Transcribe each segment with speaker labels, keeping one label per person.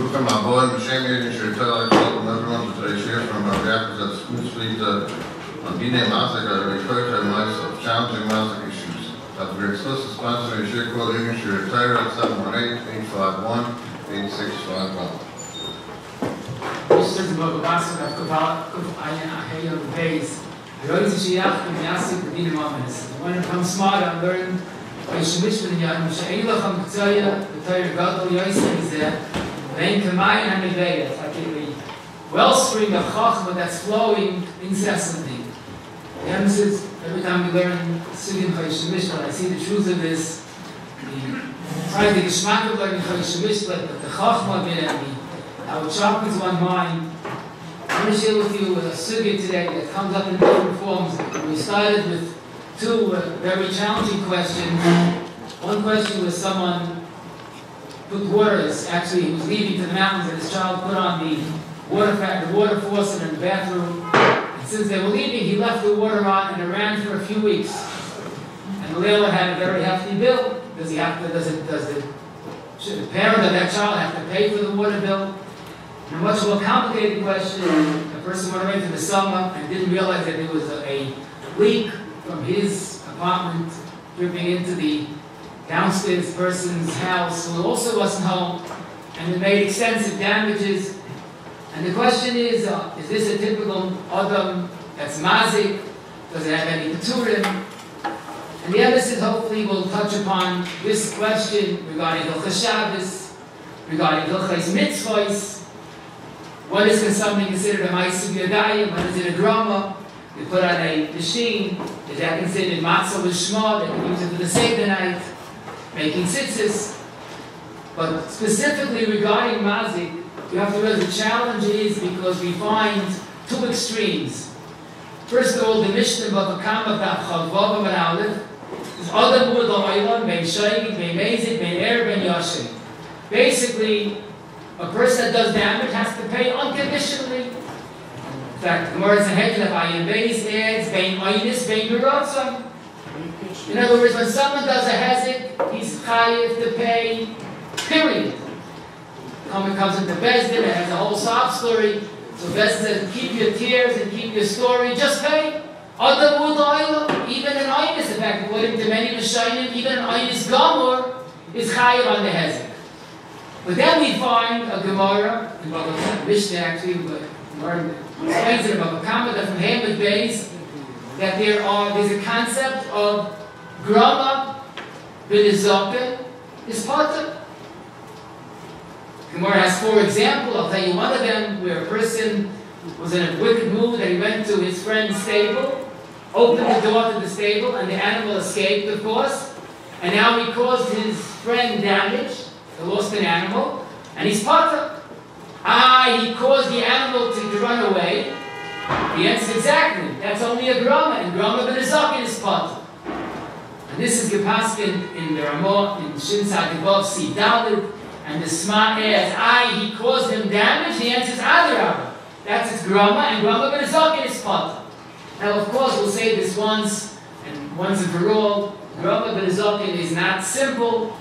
Speaker 1: From our boy, the same age, you tell our club, another one that I share from our reactors at School Street on Bidim Massacre, refer to myself, challenging massacre issues. That we discuss the sponsor and share call English, you retire at 718-851-8651.
Speaker 2: Ich sitze bei Begassung auf eine Ahaya Base. I wrote to Shiach and Yasik the Bidim Amas. When it comes smart, I'm learning by Shemishman Yad, Misha'ilach HaMktsaya, the Torah Gadol Yosef is there. Then Kamayim HaMivayah, it's like a wellspring of Chachma that's flowing incessantly. The emphasis, every time we learn Sugim Chayshim Mishpat, I see the truth of this. Try the Geshmak of learning Chayshim Mishpat, but the Chachma B'nei, how it sharpens one mind. I want to share with you a Sugim today that comes up in different forms. We started with two very challenging questions. One question was someone put waters, actually he was leaving to the mountains and his child put on the water faucet in the bathroom. And since they were leaving, he left the water on and it ran for a few weeks. And the landlord had a very hefty bill. Does the parent of that child have to pay for the water bill? And a much more complicated question, a person went away for the summer and didn't realize that there was a leak from his apartment dripping into the downstairs person's house who also wasn't home, and it made extensive damages. And the question is this a typical Adam that's mazik? Does it have any keturim? And the emphasis hopefully will touch upon this question regarding Hilchos Shabbos, regarding Hilchos Mitzvos. What is something considered a ma'aseh yadayim? What is it a grama? You put on a machine. Is that considered matzah l'shma? They can use it for the Seder night, making tzitzis. But specifically regarding mazik, you have to realize the challenge is because we find two extremes. First of all, the Mishnah of Akama Chavav and Aleph is Adam Ud La'olam Ben Shaygit Ben Mezid Ben Er Ben Yashin. Basically, a person that does damage has to pay unconditionally. In fact, the Gemara Sanhedrin of Ayin Beis adds Ben Oynis Ben Beratzon. In other words, when someone does a hezek, he's chayiv to pay, period. It comes into Bezdin, it has a whole sob story. So Bezdin says, keep your tears and keep your story, just pay. Adam Ud La'olam, even an Oynis, in fact, according to many Mishayim, even an Oynis Gamor is chayiv on the hezek. But then we find a Gemara, in Baba Kama, Mishnah actually, but Gemara explains it in Baba Kama, that from Hamid Beis, that there's a concept of Grama b'nizoken is pater. Gemara has 4 examples. I'll tell you one of them, where a person was in a wicked mood and he went to his friend's stable, opened the door to the stable, and the animal escaped, of course, and now he caused his friend damage. He lost an animal, and he's pater. He caused the animal to run away. The answer is exactly. That's only a grama, and grama b'nizoken is pater. And this is Gepaskin in the Ramah, in Shinsad above C. Dalit, and the Sma adds, he caused him damage. The answer is Adarabah. That's its grama, and grama b'nizoken is pater. Now, of course, we'll say this once and for all. Grama b'nizoken is not simple.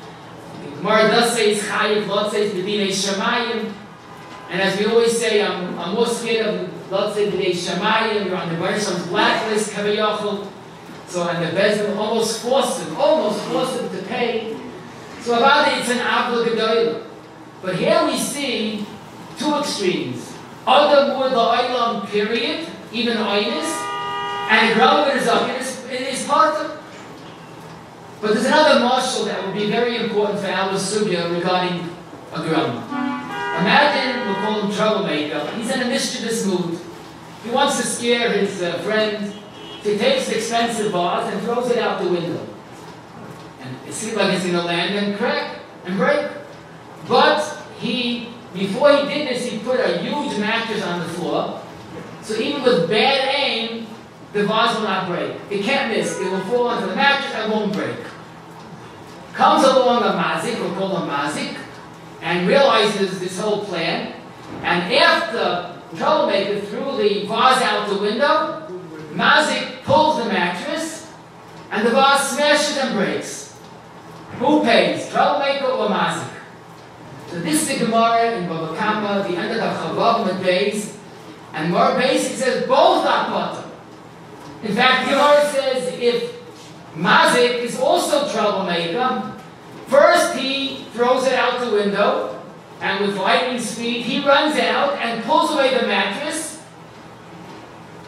Speaker 2: The Gemara does say it's chayiv, Lot says b'dinei shamayim. And as we always say, I'm more scared of Lot says b'dinei shamayim. You're on the Baruch's blacklist, kavayachol. So, and the Bezdin almost forced him to pay. So about it, it's an avla gedolah. But here we see 2 extremes. Adam Ud La'olam, period, even Oynis, and grama b'nizoken is pater. But there's another marshal that will be very important for our sugya regarding a grama. Imagine, we'll call him troublemaker. He's in a mischievous mood. He wants to scare his friend. So he takes the expensive vase and throws it out the window. And it seems like it's going to land and crack and break. But before he did this, he put a huge mattress on the floor. So even with bad aim, the vase will not break. It can't miss. It will fall onto the mattress and won't break. Comes along a mazik, we'll call him mazik, and realizes this whole plan. And after troublemaker threw the vase out the window, mazik pulls the mattress, and the vase smashes and breaks. Who pays, troublemaker or mazik? So this the Gemara in Bava Kama, the end of the Chavav with Beis, and more basic says both are potter. In fact, the Gemara says if Mazik is also troublemaker, first he throws it out the window, and with lightning speed he runs out and pulls away the mattress.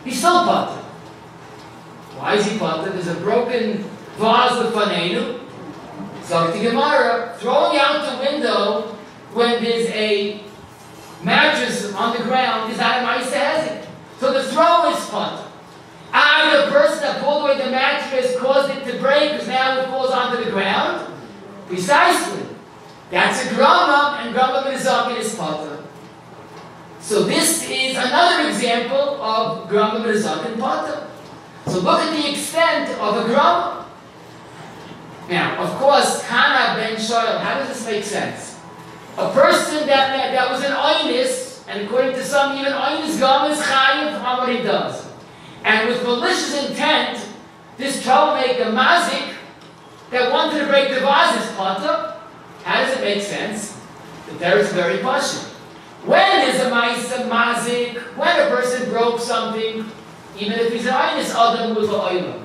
Speaker 2: He's still potter. Why is he potter? There's a broken vase with fanenu. So the Gemara, throwing out the window when there's a mattress on the ground is not a Maaseh. So the throw is potter. The person that pulled away the mattress caused it to break because now it falls onto the ground. Precisely. That's a Grama, and Grama B'Nezakin is potter. So this is another example of Grama B'Nezakin potter. So look at the extent of a Grama. Now, of course, Kana ben Shoel, how does this make sense? A person that was an Oynis, and according to some, even Oynis Gam is Chayiv on what he does. And with malicious intent, this troublemaker Mazik that wanted to break the vase is potter. How does it make sense? The there is very pashut. When is a Mazik? When a person broke something, even if he's an Oynis Adam with the Oylam.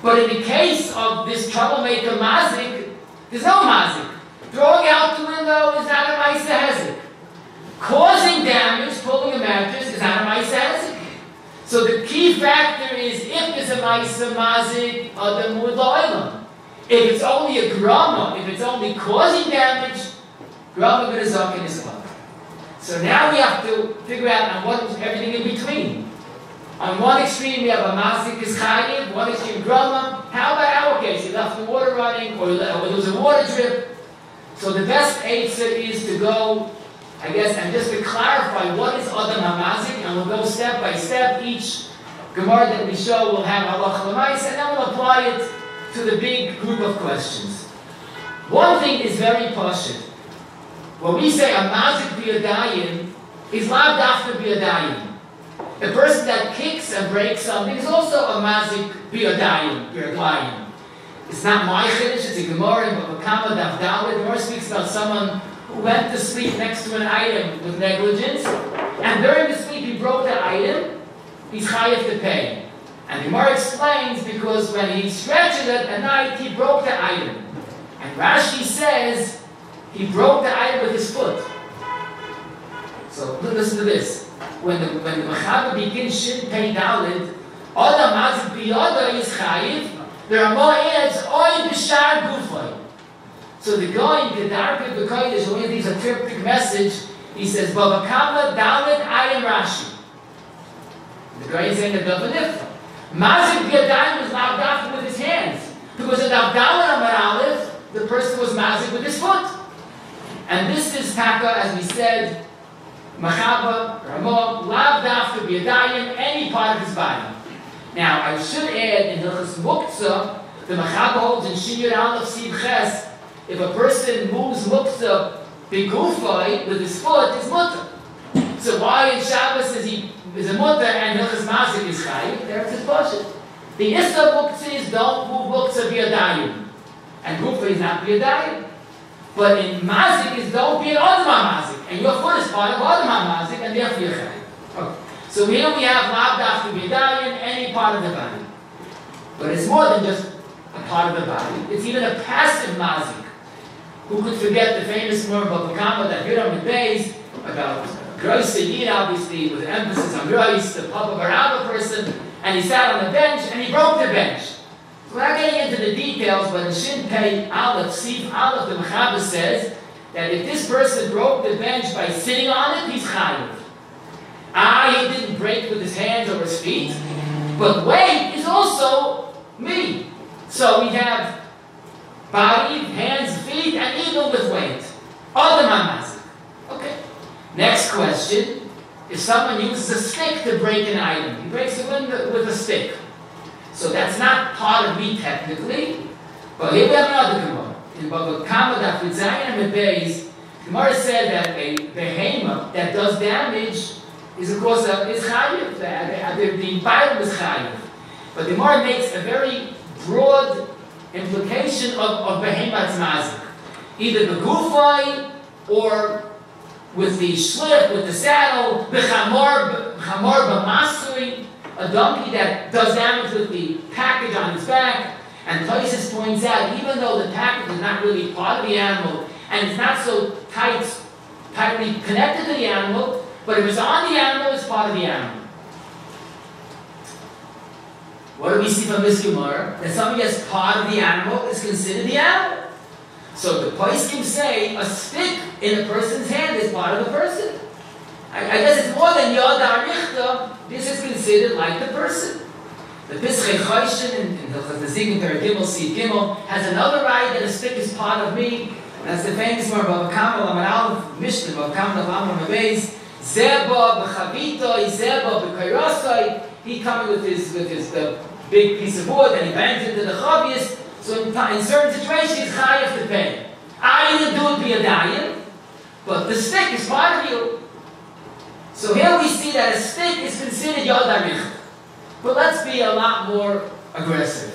Speaker 2: But in the case of this troublemaker Mazik, there's no Mazik. Throwing out the window is not a Maaseh. Causing damage, pulling a mattress, is not a Maaseh. So the key factor is if there's a Maaseh Mazik, Adam with the Olam. If it's only a Grama, if it's only causing damage, Grama B'Nezakin is potter. So now we have to figure out on what is everything in between. On one extreme, we have a Mazik is Chayiv, one extreme Grama. How about our case? You left the water running, or there was a water drip. So the best answer is to go, I guess, and just to clarify what is Adam HaMazik, and we'll go step by step. Each Gemara that we show will have Halach L'Mais, and then we'll apply it to the big group of questions. One thing is very pashut. When we say a Mazik B'Yadayim, is lav dafka B'Yadayim. The person that kicks and breaks something is also a Mazik B'Yadayim. It's not my Chiddush, it's a Gemara in Bava Kama Daf Daled. The Gemara speaks about someone who went to sleep next to an item with negligence, and during the sleep he broke the item, he's chayav to pay. And the Gemara explains because when he stretches it at night, he broke the item. And Rashi says he broke the item with his foot. So listen to this. When the Mechaber begins Shin Pei Daled, Adam Mazik B'Yada is chayiv. There are more ads, Oy B'Shar Gufay. So the guy in Gedarke B'Kodesh, when he leaves a cryptic message, he says, Bava Kama Dalet Ayin Rashi. The guy is saying the Davanifta. Mazik B'Yadayim was now dafted with his hands. Because in Avdalah Amar Aleph, the person was mazik with his foot. And this is Taka, as we said, Machaba, Ramah, Lav Dafka B'Yadayim, any part of his body. Now, I should add in Hilchos Muktzah, the Machaba holds in Shinyur Aleph Siv Ches, if a person moves Muktzah B'Gufay with his foot, is mutter. So why in Shabbos is a mutter and Hilchos Mazik is Chayiv? There's his pashut. The Issa Muktzah is don't move Muktzah B'Yadayim. And Gufay is not B'Yadayim. But in Mazik is don't be an Adam HaMazik. And your foot is part of Adam HaMazik, and therefore you're Chayiv. Okay. So here we have Lav Dafka B'Yadayim, any part of the body. But it's more than just a part of the body. It's even a passive Mazik. Who could forget the famous word of Bava Kama that Bidim with Beis about Gross Yid, obviously, with emphasis on Gross, the Papa Barabba person, and he sat on the bench and he broke the bench. So we're not getting into the details, but in Shin Pei Aleph, Sif Aleph, the Mechaber says that if this person broke the bench by sitting on it, he's chayiv. He didn't break with his hands or his feet, but weight is also me. So we have body, hands, feet, and even with weight. Adam HaMazik. Okay. Next question. If someone uses a stick to break an item, he breaks the window with a stick. So that's not part of me technically, but here we have another Gemara. In Bava Kama Daf Zayin and Beis, Gemara said that a behemoth that does damage is of course is chayiv. The Bible is chayiv. But the Gemara makes a very broad implication of behemoth's mazik. Either the gufay or with the slip, with the saddle, b'chamor b'masui, a donkey that does damage with the package on its back. And Tosis points out, even though the package is not really part of the animal, and it's not so tightly connected to the animal, but if it's on the animal, it's part of the animal. What do we see from this Gemara? That something that's part of the animal is considered the animal. So the poskim say a stick in a person's hand is part of the person. I guess it's more than Yod HaRichta. This is considered like the person. The Pischei Choshen in the Zikin Gimel Seed Gimel has another right that a stick is part of me. That's the famous one of Kamal Amal Mishnah of Kamal Amal Mabeis. Zeba b'chavito, Zeba b'kayrosai. He coming with his big piece of wood and he bangs into the chavius. So in certain situations, he's chayav to pay. I didn't do it via dayan, but the stick is part of you. So here we see that a stick is considered Yod HaRichta. But let's be a lot more aggressive.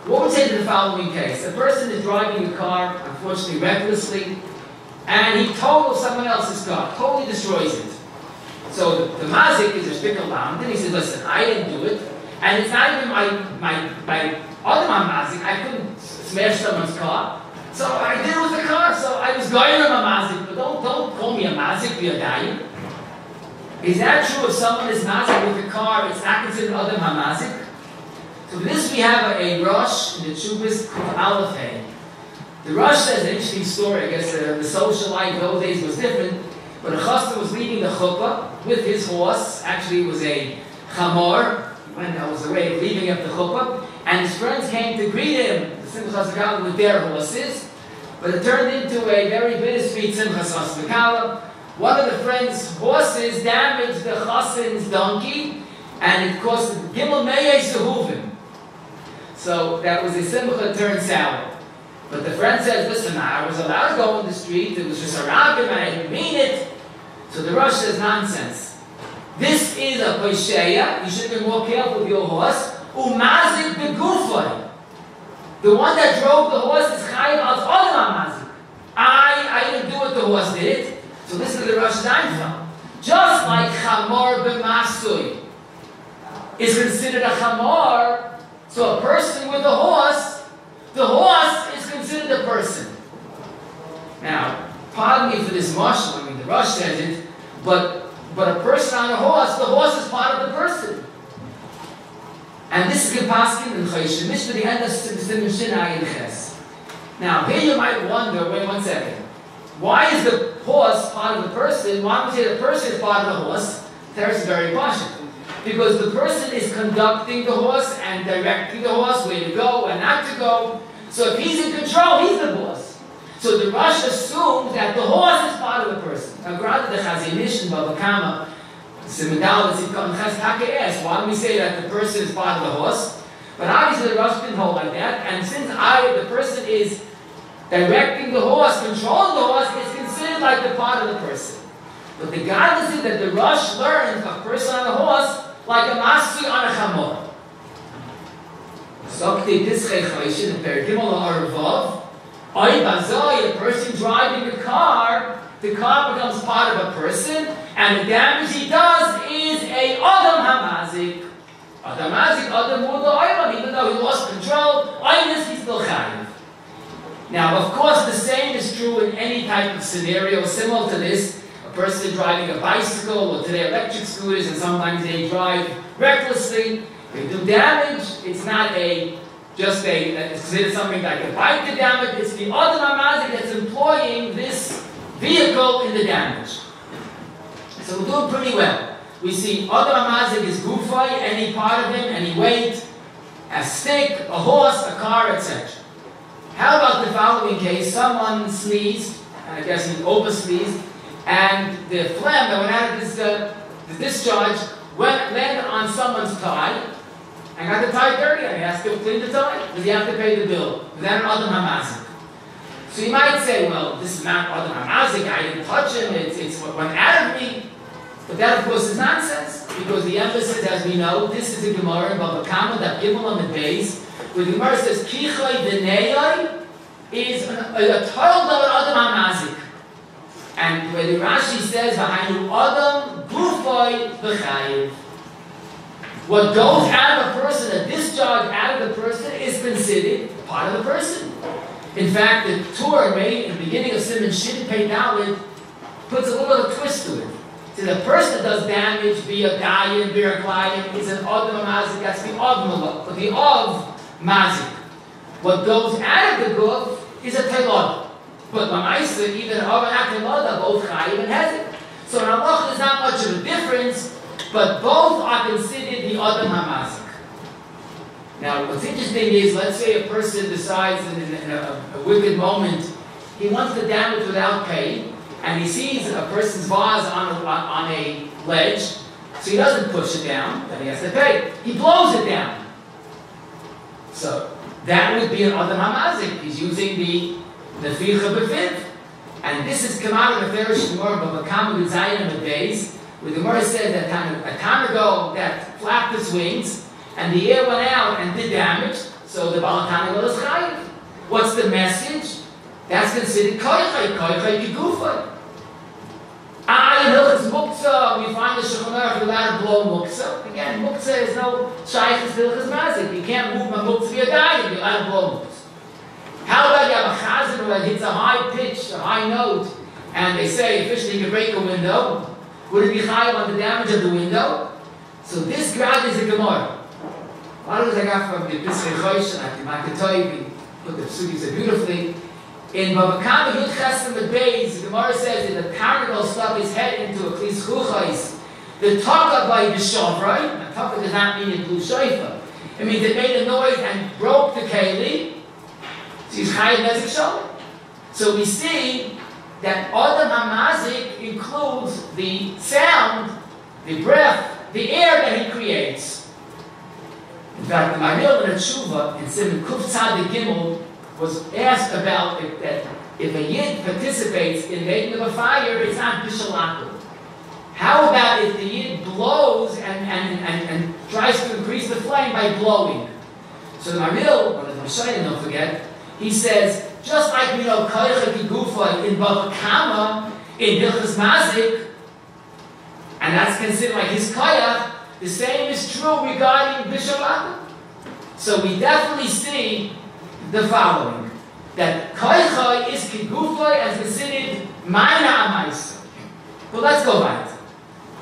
Speaker 2: What would say to the following case? A person is driving a car, unfortunately recklessly, and he totals someone else's car, totally destroys it. So the mazik is a stick alarmed, and he says, listen, I didn't do it, and it's not even my other mazik, I couldn't smash someone's car, so I did it with the car, so I was going on a mazik, but don't call me a mazik, be a dayan. Is that true if someone is mazik with a car, it's not considered other mazik? So for this we have a Rosh in the Chubis called Aleph Hey. The Rosh says an interesting story. I guess the social life those days was different. But a chassid was leaving the chuppah with his horse. Actually, it was a chamor. He went that was the way of leaving up the chuppah. And his friends came to greet him, the Simchas Hakala, with their horses. But it turned into a very bittersweet Simchas Hakala. One of the friends' horses damaged the chassid's donkey, and it caused Gimel Meyei Sehuvim. So that was a simcha turned sour. But the friend says, listen, I was allowed to go in the street, it was just a rabbim, and I didn't mean it. So the Rosh says, nonsense. This is a posheya, you should be more careful with your horse. Umazik begufay. The one that drove the horse is chayiv al odam mazik. I didn't do what the horse did. So this is the Rosh Dainfel. Just like chamor b'masui is considered a chamor, so a person with a horse, the horse is considered a person. Now, pardon me for this marshal, I mean the Rosh says it, but a person on a horse, the horse is part of the person. And this is Gepaskin and Choshen Mishnah, the end of Siman Shinai and Ches. Now, here you might wonder, wait 1 second, why is the horse part of the person? Why would you say the person is part of the horse? Teres is very partial. Because the person is conducting the horse and directing the horse where to go and not to go. So if he's in control, he's the boss. So the Rosh assumes that the horse is part of the person. Now, granted, the Chazinish and Bava Kama, Simendal, the Tzidkot, and Chaz asks, why do we say that the person is part of the horse? But obviously the Rosh didn't hold like that. And since the person is directing the horse, controlling the horse, it's considered like the part of the person. But the Gadol is that the Rosh learns a person on a horse like a masui on a chamor. Sokti Pischei Choshen in Perikimol Arvav. Oy bazoi, a person driving a car, the car becomes part of a person, and the damage he does is a Adam Hamazik. Adam Hamazik, Adam Muda Oyman, even though he lost control, Oyman he's still chayiv. Now, of course, the same is true in any type of scenario similar to this. A person driving a bicycle, or today electric scooters, and sometimes they drive recklessly. They do damage. It's not it's considered something like a bike to damage. It's the other mamazik that's employing this vehicle in the damage. So we're doing pretty well. We see other mamazik is gufay, any part of him, any weight, a stick, a horse, a car, etc. How about the following case? Someone sneezed, and I guess he over-sneezed, and the phlegm that went out of the discharge landed on someone's tie, and got the tie dirty, and he has to clean the tie. Does he have to pay the bill? Is that an Adam Hamazik? So you might say, well, this is not Adam Hamazik, I didn't touch him, it's what went out of me. But that, of course, is nonsense, because the emphasis, as we know, this is the Gemara in Bava Kama, that Gimel on the base, where the Gemara says, Kichai V'neyai is a total of Adam Hamazik. And where the Rashi says, "V'hainu adam gufay v'chayiv." What goes out of a person, a discharge out of the person, is considered part of the person. In fact, the Torah made in the beginning of Simon Shin Pei Dalet puts a little twist to it. So the person that does damage via Dayan, via Klayim, is an Adam Mazik, that's the Av, the Av Mazik. What goes out of the Guf is a Telod. But Mamaisa, even Av and Telod, both Chayim and Hezek. So in Allah, there's not much of a difference, but both are considered the Adam HaMazik. Now, what's interesting is, let's say a person decides in a wicked moment, he wants to damage without pay, and he sees a person's vase on a ledge, so he doesn't push it down, then he has to pay. He blows it down. So, that would be an Adam HaMazik. He's using the Neficha B'Fiv. And this is come out of the Ferish Gemara, but Bakam B'Zayin days, where the Gemara said that a time ago that flapped its wings, and the air went out and did damage, so the Balatana is chayiv. What's the message? That's considered koichay kigufay. In Hilchas Muktzah, we find the Shulchan Aruch allowed to blow Muktzah. Again, Muktzah is no shaykhs to Hilchas Mazik. You can't move my Muktzah via diet, you're allowed to blow Muktzah. How about you have a chazan who hits a high pitch, a high note, and they say officially you can break a window? Would it be chayiv on the damage of the window? So this grad is a Gemara. A lot of I got from the Pischei Chosh, and I can tell you, we put the psukim so beautifully. In Bava Kama Yud Chesed Amud Beis, the Gemara says that the Targum stuck his head into a klis chuchais. The taka by the shovrei, the taka does not mean it blew shofar. It means it made a noise and broke the keli. So he's chayav nezik shomer. So we see that Adam HaMazik includes the sound, the breath, the air that he creates. In fact, the Maril in a tshuva in Simon Kuf Tzadik Gimel was asked about that if a Yid participates in making of a fire, it's not Bishalaku. How about if the Yid blows and tries to increase the flame by blowing? So the Maril, one of the Mashayim, don't forget, he says, just like we know Koicha Kigufa in Bava Kama, in Hilchas Mazik, and that's considered like his Koyach, the same is true regarding Bishalaka. So we definitely see the following, that Koicha is Kigufa and considered Maina Amaisa. But let's go back.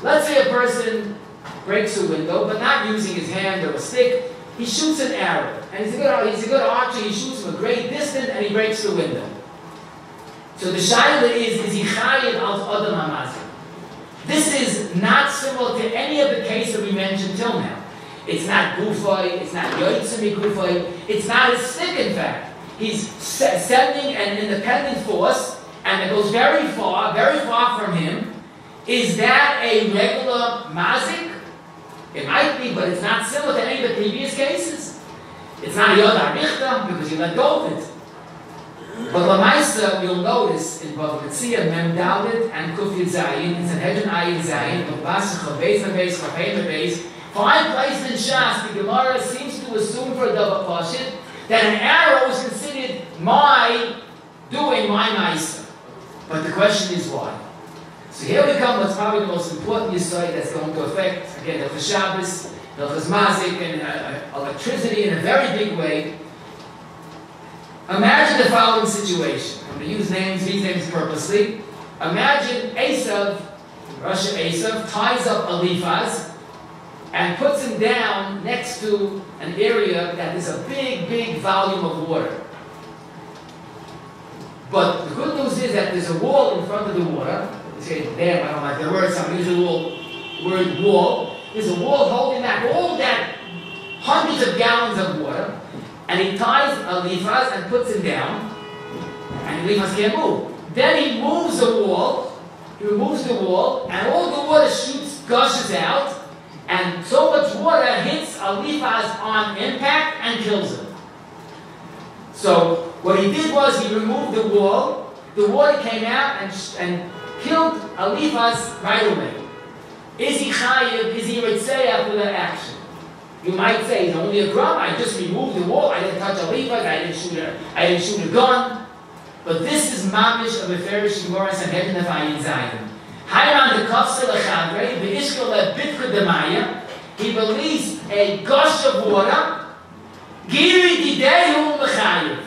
Speaker 2: Let's say a person breaks a window, but not using his hand or a stick. He shoots an arrow, and he's a good archer. He shoots from a great distance, and he breaks the window. So the shaila is he chayiv al Adam HaMazik? This is not similar to any of the cases that we mentioned till now. It's not gufay, it's not yotzim gufay, it's not a stick. In fact, he's sending an independent force, and it goes very far from him. Is that a regular mazik? It might be, but it's not similar to any of the previous cases. It's not a Yod HaRichta, because you let go of it. But Lamaisa, you'll notice in both Metzia, Mem Dalet, and Kuf Yud Zayin, it's an Hedron Ayin Zayin, Babas, Chabeis, Nabeis, Chabeis, Nabeis. 5 places in Shas, the Gemara seems to assume for a double Pashit that an arrow is considered my Maisa. But the question is why? So here we come, what's probably the most important Yisrael that's going to affect, again, the Shabbos, the Mazik, and electricity in a very big way. Imagine the following situation. I'm going to use these names purposely. Imagine Esav, Russia Esav, ties up Eliphaz and puts him down next to an area that is a big volume of water. But the good news is that there's a wall in front of the water. They say dam, I don't like the word, so I'm using the word wall. There's a wall holding back all that hundreds of gallons of water. And he ties Eliphaz and puts him down, and Eliphaz can't move. Then he moves the wall, he removes the wall, and all the water gushes out, and so much water hits Eliphaz on impact and kills him. So what he did was he removed the wall, the water came out and killed Eliphaz right away. Is he chayiv, is he ritzei after that action? You might say, it's only a Gramma, I just removed the wall, I didn't touch Eliphaz, I didn't shoot a gun. But this is mamish of a ferish Gemara Sanhedrin of Ayin Zayin. Hayran the Kafsel Achadre, the Ishkol Bitka Demaya, he released a gush of water, Giri Didehu Mechayev.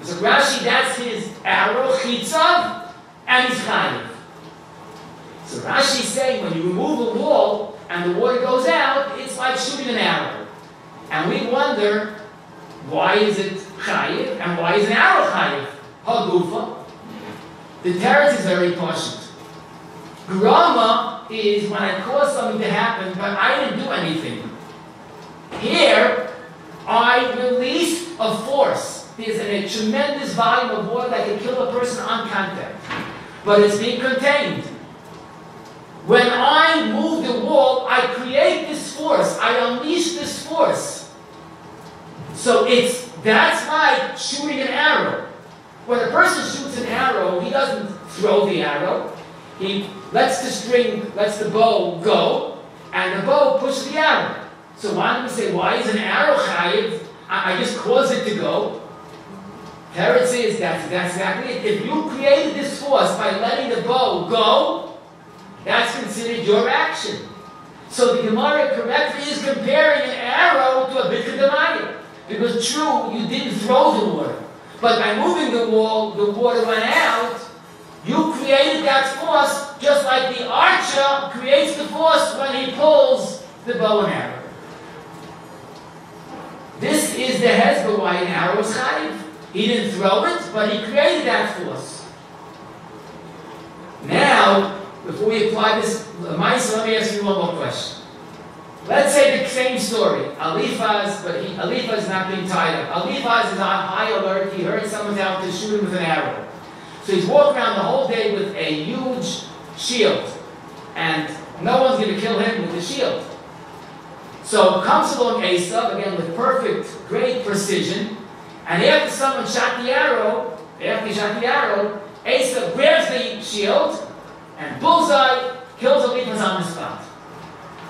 Speaker 2: So Rashi, that's his arrow, Chitzav, and his Chayev. So Rashi is saying when you remove a wall and the water goes out, it's like shooting an arrow. And we wonder, why is it Chayev and why is an arrow Chayev? Hagufa. The teretz is very poshut. Grama is when I cause something to happen, but I didn't do anything. Here, I released a force. There's a tremendous volume of water that can kill a person on contact. But it's being contained. When I move the wall, I create this force. I unleash this force. So that's like shooting an arrow. When a person shoots an arrow, he doesn't throw the arrow. He lets the bow go, and the bow pushes the arrow. So why do we say, why is an arrow chayiv? I just cause it to go. Teretz says that's exactly it. If you created this force by letting the bow go, that's considered your action. So the Gemara correctly is comparing an arrow to a bitka demaya. Because true, you didn't throw the water. But by moving the wall, the water went out. You created that force just like the archer creates the force when he pulls the bow and arrow. This is the hezbollah why an arrow is chayiv. He didn't throw it, but he created that force. Now, before we apply this, Maisa, let me ask you one more question. Let's say the same story. Alifaz is not being tied up. Alifaz is on high alert. He heard someone's out to shoot him with an arrow. So he's walking around the whole day with a huge shield. And no one's going to kill him with the shield. So comes along Esav, again with perfect, great precision. And after someone shot the arrow, Esav grabs the shield and bullseye, kills Alifaz on the spot.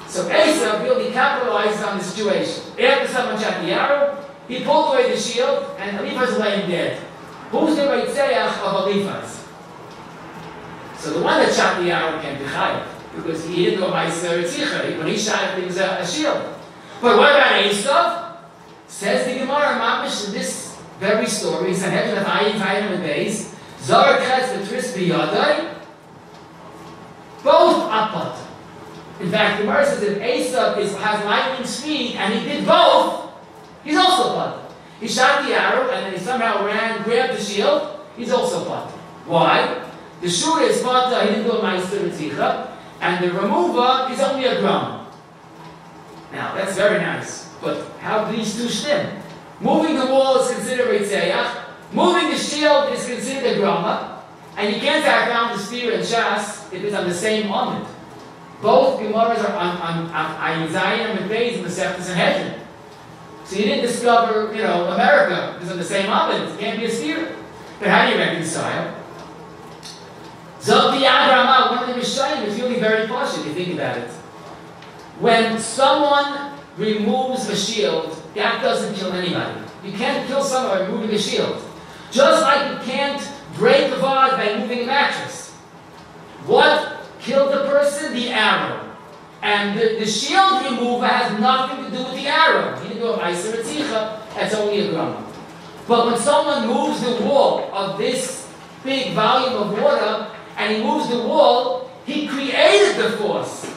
Speaker 2: So Esav really capitalizes on the situation. After someone shot the arrow, he pulled away the shield, and Alifaz is laying dead. Who's the Reitzayach of Alifaz? So the one that shot the arrow can't be chayiv, because he didn't go by Ritzicha. When he shot it, it was a shield. But what about Esav? Says the Gemara Mamish in this very story, Sanhedrin of Ayin Tayim Beis, Zar Chetz V'Tris B'Yadai, both apat. In fact, the Gemara says if Esav has lightning speed and he did both, he's also apat. He shot the arrow and then he somehow grabbed the shield, he's also apat. Why? The shul is apat, he didn't do a ma'aser Ritzicha, and the remover is only a gram. Now, that's very nice. But how do these two stem? Moving the wall is considered Ritzayach. Moving the shield is considered a Grama. And you can't have found the spear and Shas if it's on the same moment. Both Gemaras are on Ayin Zayin and Beis in the Sefer Sanhedrin. So you didn't discover, America is on the same moment. It can't be a spear. But how do you reconcile? Zot Yad one of the Mishayim is really very posh if you think about it. When someone removes a shield, that doesn't kill anybody. You can't kill someone by removing a shield. Just like you can't break the vase by moving a mattress. What killed the person? The arrow. And the shield remover has nothing to do with the arrow. He didn't do a ma'aser Ritzicha, that's only a grama. But when someone moves the wall of this big volume of water, and he moves the wall, he created the force.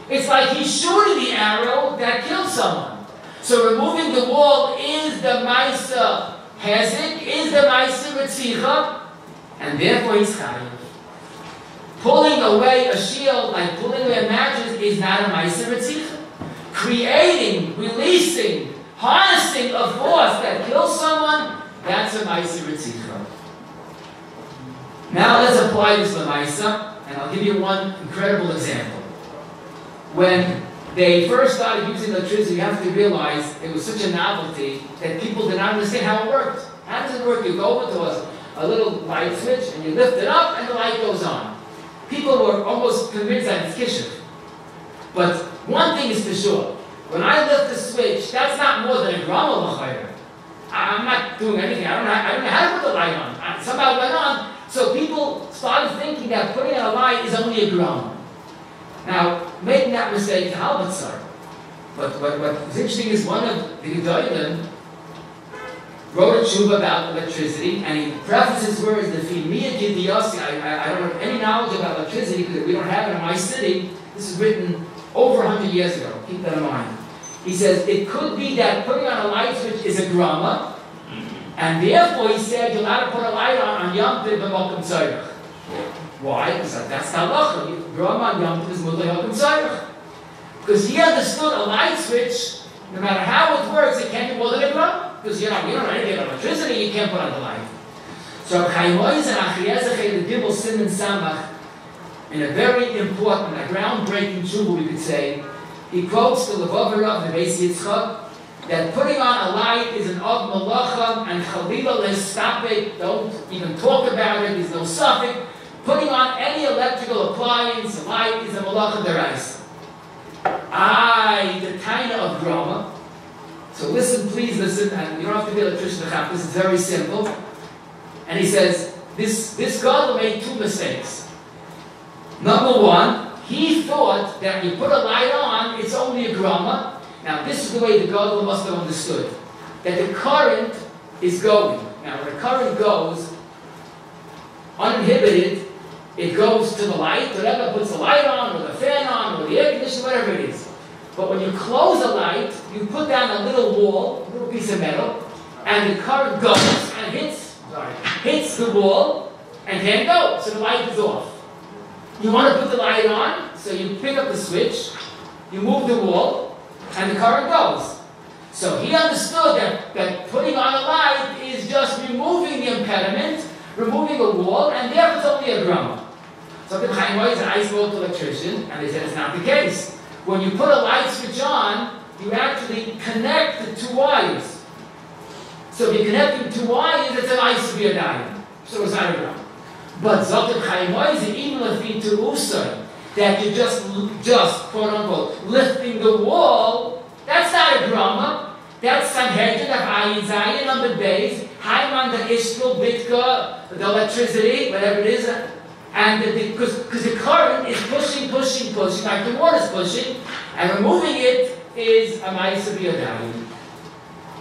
Speaker 2: It's like he's shooting the arrow that killed someone. So removing the wall is the ma'aser Hezek, is the ma'aser Ritzicha, and therefore he's chayiv. Pulling away a shield, like pulling away a mattress, is not a ma'aser Ritzicha. Creating, releasing, harnessing a force that kills someone, that's a ma'aser Ritzicha. Now let's apply this to ma'aser, and I'll give you one incredible example. When they first started using electricity, you have to realize it was such a novelty that people did not understand how it worked. How does it work? You go over to a little light switch and you lift it up and the light goes on. People were almost convinced that it's kishuv. But one thing is for sure. When I lift the switch, that's not more than a grama l'chayr. I'm not doing anything. I don't know how to put the light on. Somehow it went on. So people started thinking that putting on a light is only a Grama. Now, making that mistake is Halbatzar. But what's interesting is one of the Gedolim wrote a tshuva about electricity, and he prefaces his words, the Fimiyah Gidiyasi. I don't have any knowledge about electricity because we don't have it in my city. This is written over 100 years ago. Keep that in mind. He says, it could be that putting on a light switch is a Grama, and therefore he said, you're allowed to put a light on Yom Tov b'mokum tzorech. Why? Because that's the halacha. Grama on Yom Tov is mutar yokum tzorech. Because he understood a light switch, no matter how it works, it can't be more than a Grama. Because you don't know anything about electricity, you can't put on the light. So Chaim Oiz and Achiyezechei, the Gibel Siman Samach, in a very important, a groundbreaking tshuva, we could say, he quotes the Levavera of the Beis Yitzchak, that putting on a light is an Av Malacha, and Chalila, let's stop it, don't even talk about it, there's no suffix. Putting on any electrical appliance, a light, is a Malacha Derais. The Taina of Grama. So listen, please listen, and you don't have to be an electrician to have this, is very simple. And he says, this God made two mistakes. Number one, he thought that when you put a light on, it's only a Grama. Now this is the way the God must have understood. That the current is going. Now when the current goes, uninhibited, it goes to the light, whatever puts the light on, or the fan on, or the air conditioner, whatever it is. But when you close a light, you put down a little wall, a little piece of metal, and the current goes and hits the wall, and then goes, so the light is off. You want to put the light on, so you pick up the switch, you move the wall, and the current goes. So he understood that putting on a light is just removing the impediment, removing a wall, and therefore it's only a Grama. So the Chaim Oiz, an ice-water electrician, and they said it's not the case. When you put a light switch on, you actually connect the two wires. So if you're connecting two wires, it's an ice to be a diamond. So it's not a Grama. But Zotim Chaim Oiz, even if you to Usar, that you're just quote-unquote lifting the wall, that's not a Grama. That's Sanhedrin of Ayin Zayin on the base, Haiman the Ishkel, Bitka, the electricity, whatever it is, and because the current is pushing, like the water is pushing, and removing it is a Ma'aseh B'Yadayim.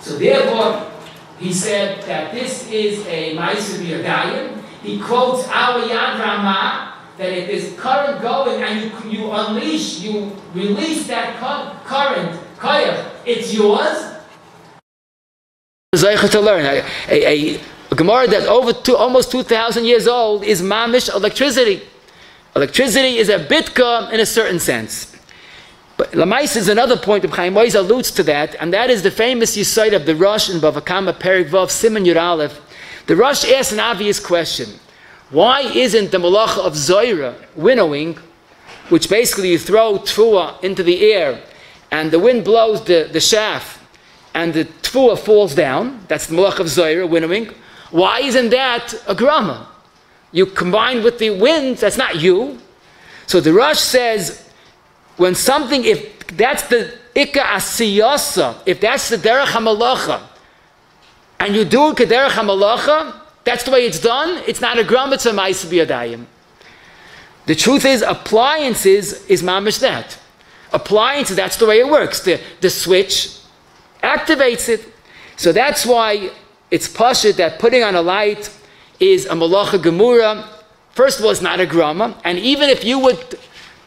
Speaker 2: So therefore, he said that this is a Ma'aseh B'Yadayim. He quotes our Yad Ramah, that if there's current going and you unleash, you release that current, koyach, it's yours. To learn a Gemara that almost 2,000 years old is mamish electricity. Electricity is a bitka in a certain sense. But Lamais is another point. Chaim Oiz alludes to that, and that is the famous Yisod of the Rosh in Bava Kama Perik Vav Siman Yud Aleph. The Rosh asks an obvious question: why isn't the malacha of Zoira, winnowing, which basically you throw tfuah into the air, and the wind blows the shaft, and the tfuah falls down? That's the malacha of Zoira, winnowing. Why isn't that a Grama? You combine with the wind, that's not you. So the Rosh says, when something, if that's the Ika Asiyasa, if that's the Derech HaMalacha, and you do it Kederech HaMalacha, that's the way it's done, it's not a Grama, it's a Ma'aseh B'Yadayim. The truth is, appliances is mamish that. Appliances, that's the way it works. The switch activates it. So that's why it's pashut that putting on a light is a malacha gemura. First of all, it's not a grama, and even if you would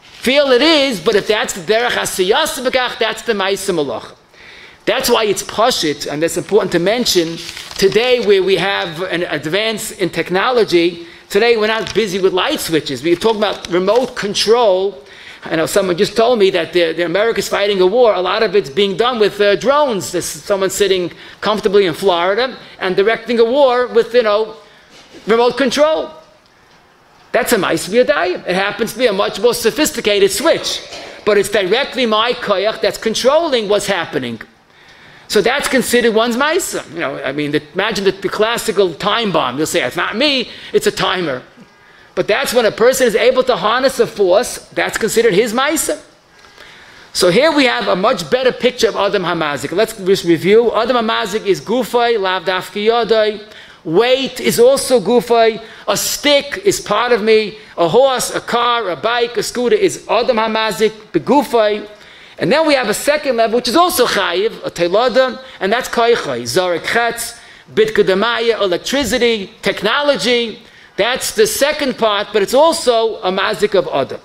Speaker 2: feel it is, but if that's the derech hasiyas b'kach, that's the ma'aseh malacha. That's why it's pashut, and that's important to mention. Today, where we have an advance in technology, today we're not busy with light switches. We're talking about remote control. I know someone just told me that the America's fighting a war. A lot of it's being done with drones. There's someone sitting comfortably in Florida and directing a war with, remote control. That's a Ma'aseh B'Yadayim. It happens to be a much more sophisticated switch. But it's directly my koyach that's controlling what's happening. So that's considered one's Ma'aseh. Imagine the classical time bomb. You'll say, it's not me, it's a timer. But that's when a person is able to harness a force, that's considered his Ma'aseh.
Speaker 3: So here we have a much better picture of Adam HaMazik. Let's just review. Adam HaMazik is gufay, lav dafki yodai. Weight is also gufay. A stick is part of me. A horse, a car, a bike, a scooter is Adam HaMazik, begufay. And then we have a second level, which is also chayiv, a telada, and that's koichay, zarek chetz, bitkedamaya, electricity, technology. That's the second part, but it's also a mazik of Adam.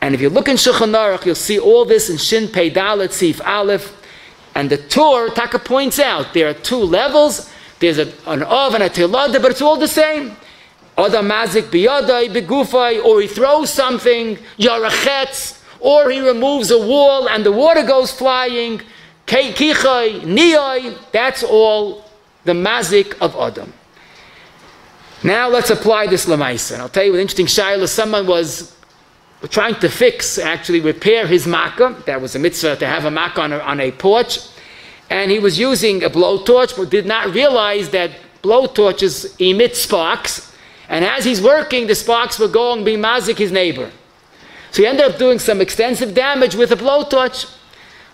Speaker 3: And if you look in Shulchan Aruch, you'll see all this in Shin Pei Dalet Sif Aleph. And the Torah, Taka points out, there are two levels. There's an Av and a Telada, but it's all the same. Adam mazik biyadai, begufai, or he throws something, yarachetz, or he removes a wall and the water goes flying, kichai, niyai, that's all the mazik of Adam. Now let's apply this lemaisa. And I'll tell you an interesting shayla. Someone was trying to repair his makkah. That was a mitzvah to have a makkah on a porch. And he was using a blowtorch, but did not realize that blowtorches emit sparks. And as he's working, the sparks were going to be mazik his neighbor. So he ended up doing some extensive damage with a blowtorch.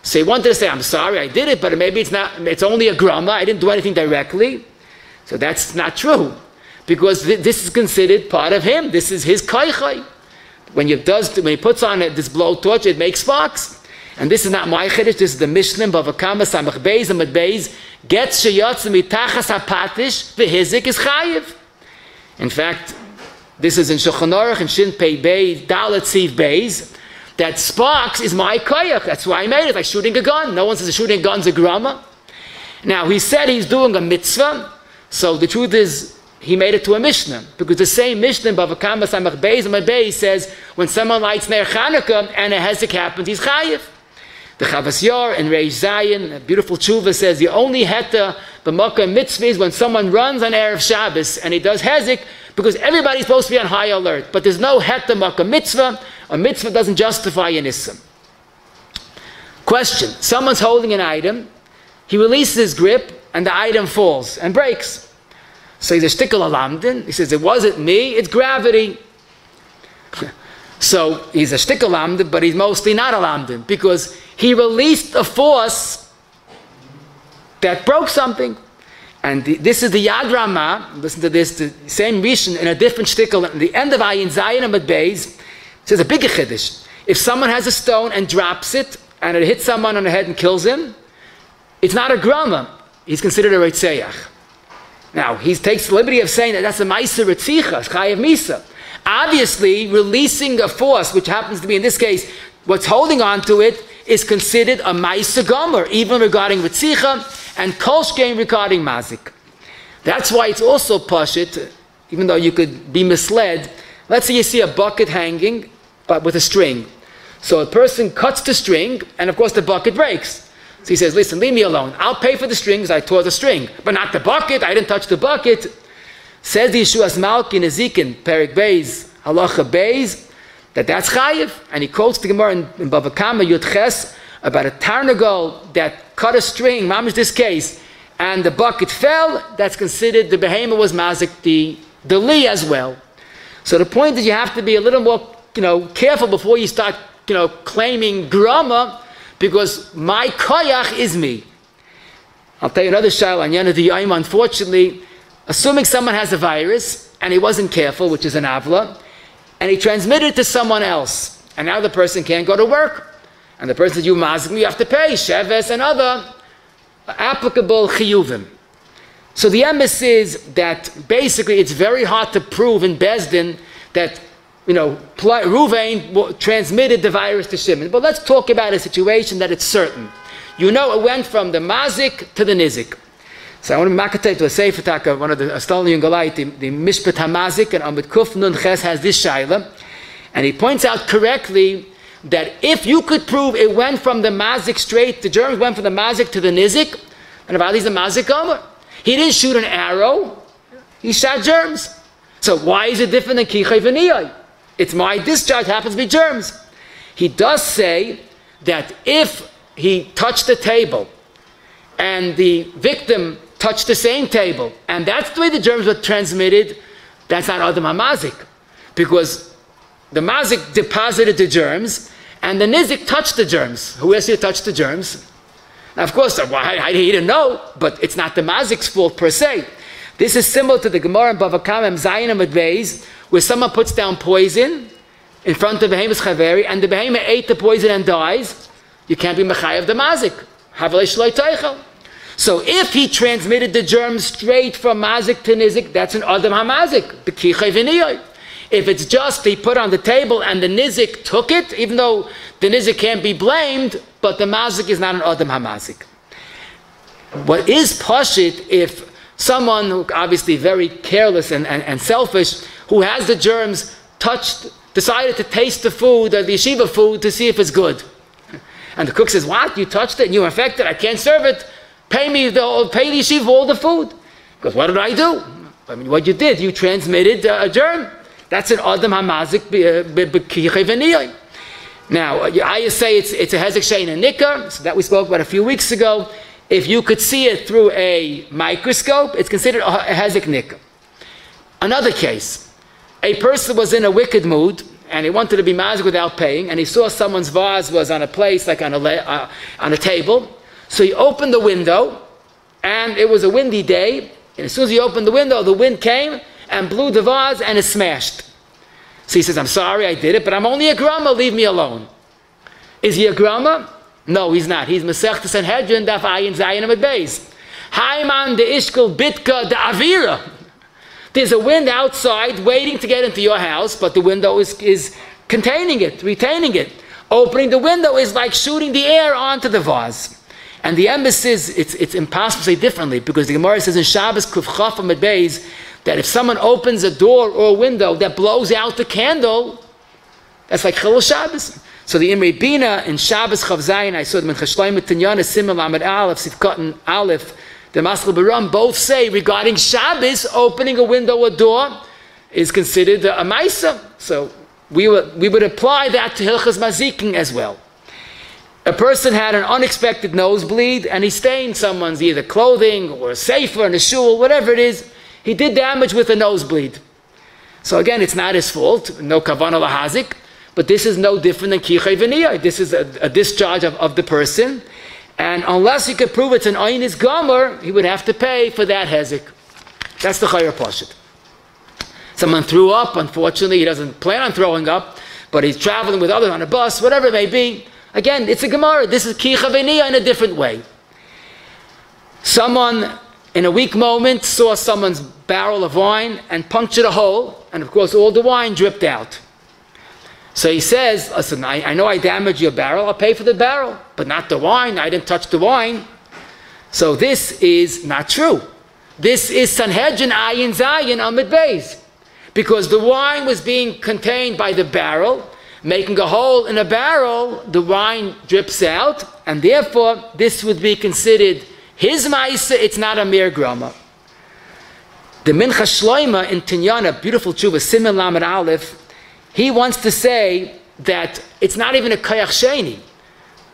Speaker 3: So he wanted to say, I'm sorry, I did it, but maybe it's only a grama. I didn't do anything directly. So that's not true. Because this is considered part of him. This is his kaichai. When he puts on this blowtorch, it makes sparks. And this is not my chiddush, this is the Mishnah, Bavakama, Samach Beis, Amad Beis, Get Sheyatz Mitachas HaPatish, V'hizik is chayiv. In fact, this is in Shulchan Aruch, in Shin Pei Beis, Dalet Siv Beis, that sparks is my koyach. That's why I made it, like shooting a gun. No one says shooting a gun's a grama. Now, he said he's doing a mitzvah, so the truth is, he made it to a Mishnah, because the same Mishnah, Bavakama Samach Beis and Beis, says when someone lights Ner Chanukah and a hezek happens, he's chayiv. The Chavas Yor and Reish Zayin, a beautiful tshuva, says the only heta b'makkah mitzvah is when someone runs on Erev Shabbos and he does hezek, because everybody's supposed to be on high alert. But there's no heta makkah mitzvah. A mitzvah doesn't justify an ism. Question: someone's holding an item, he releases his grip, and the item falls and breaks. So he's a shtickle alamdin. He says, it wasn't me, it's gravity. So he's a shtickle alamdin, but he's mostly not alamdin, because he released a force that broke something. And this is the Yad Ramah. Listen to this, the same Rishon in a different shtickle. At the end of Ayin Zayin Amad Beis, says a bigger chiddush. If someone has a stone and drops it, and it hits someone on the head and kills him, it's not a grama. He's considered a reitzeach. Now, he takes the liberty of saying that that's a ma'aser retzicha, chayav misa. Obviously, releasing a force, which happens to be in this case, what's holding on to it, is considered a ma'aser gomer, even regarding retzicha, and kolshkein regarding mazik. That's why it's also pashit, even though you could be misled. Let's say you see a bucket hanging, but with a string. So a person cuts the string, and of course the bucket breaks. So he says, listen, leave me alone. I'll pay for the string because I tore the string, but not the bucket. I didn't touch the bucket. Says the Yeshua's Malki Nezikin, Perik Beis, Halacha Beis, that's chayiv. And he quotes the Gemara in Bava Kama Yud Ches about a tarnagol that cut a string, mamish this case, and the bucket fell. That's considered, the behemoth was mazik, the li as well. So the point is you have to be a little more careful before you start claiming grama, because my koyach is me. I'll tell you another shayla on Yana the Yom. Unfortunately, assuming someone has a virus and he wasn't careful, which is an avla, and he transmitted it to someone else, and now the person can't go to work, and the person says, you mazik me, you have to pay sheves and other applicable chiyuvim. So the emes is that basically it's very hard to prove in Bezdin that Ruvain transmitted the virus to Shimon. But let's talk about a situation that it's certain. It went from the mazik to the nizik. So I want to makatay to a sefer taka, one of the Astalni Yungalait, the Mishpat HaMazik, and Amid Kuf Nun Ches has this shayla. And he points out correctly that if you could prove it went from the mazik straight, the germs went from the mazik to the nizik, and about he's a mazik omer. He didn't shoot an arrow, he shot germs. So why is it different than kichai v'niyai? It's my discharge, happens to be germs. He does say that if he touched the table and the victim touched the same table, and that's the way the germs were transmitted, that's not Adam HaMazik. Because the mazik deposited the germs, and the nizik touched the germs. Who asked you to touch the germs? Now, of course, he didn't know, but it's not the mazik's fault per se. This is similar to the Gemara in Bava Kama Zayin Amud Beis, where someone puts down poison in front of behemoth's chaveri, and the behemoth ate the poison and dies. You can't be mechayev the mazik. Havalei shloi teichel. So if he transmitted the germs straight from mazik to nizik, that's an adam hamazik. B'kichai v'niyoi. If it's just he put on the table and the nizik took it, even though the nizik can't be blamed, but the mazik is not an adam hamazik. What is pashit if someone who obviously very careless and selfish, who has the germs, decided to taste the food, the yeshiva food, to see if it's good. And the cook says, what? You touched it and you infected it, I can't serve it. Pay the yeshiva all the food. Because what did I do? I mean, what you did, you transmitted a germ. That's an adam hamazik b'kichei v'niyoi. Now, I say it's a hezek shein and nikar, so that we spoke about a few weeks ago. If you could see it through a microscope, it's considered a hezek nikar. Another case, a person was in a wicked mood, and he wanted to be mazik without paying, and he saw someone's vase was on a place, like on a table. So he opened the window, and it was a windy day, and as soon as he opened the window, the wind came and blew the vase, and it smashed. So he says, I'm sorry, I did it, but I'm only a grandma, leave me alone. Is he a grandma? No, he's not. He's Masechta Sanhedrin, Daf Ayin Zayin Amud Beis. Haiman de Ishkel Bitka de Avira. There's a wind outside waiting to get into your house, but the window is containing it, retaining it. Opening the window is like shooting the air onto the vase. And the emphasis, it's impossible to say differently, because the Gemara says in Shabbos Kuf Chaf Amud Beis that if someone opens a door or a window that blows out the candle, that's like Chilul Shabbos. So the Imrei Bina in Shabbos Chav Zayin, I saw them in Chashleim Tinyana Simel Amud Aleph Sivkatan Aleph, the Maskal Baram, both say regarding Shabbos, opening a window or door is considered a Maisa. So we would apply that to Hilchas Mazikin as well. A person had an unexpected nosebleed and he stained someone's either clothing or a sefer in a shul, whatever it is. He did damage with a nosebleed. So again, it's not his fault, no kavanah lahazik, but this is no different than kichei v'niyah. This is a discharge of the person. And unless he could prove it's an aynis gomer, he would have to pay for that hezek. That's the chayr pashut. Someone threw up, unfortunately, he doesn't plan on throwing up, but he's traveling with others on a bus, whatever it may be. Again, it's a Gemara. This is kicha v'niyah in a different way. Someone, in a weak moment, saw someone's barrel of wine and punctured a hole, and of course all the wine dripped out. So he says, listen, I know I damaged your barrel, I'll pay for the barrel, but not the wine, I didn't touch the wine. So this is not true. This is Sanhedrin Ayin Zayin Amud Beis. Because the wine was being contained by the barrel, making a hole in a barrel, the wine drips out, and therefore this would be considered his ma'isa, it's not a mere grama. The Mincha Shloima in Tinyana, beautiful tshuva, Siman Lamed Aleph, he wants to say that it's not even a kayach sheni.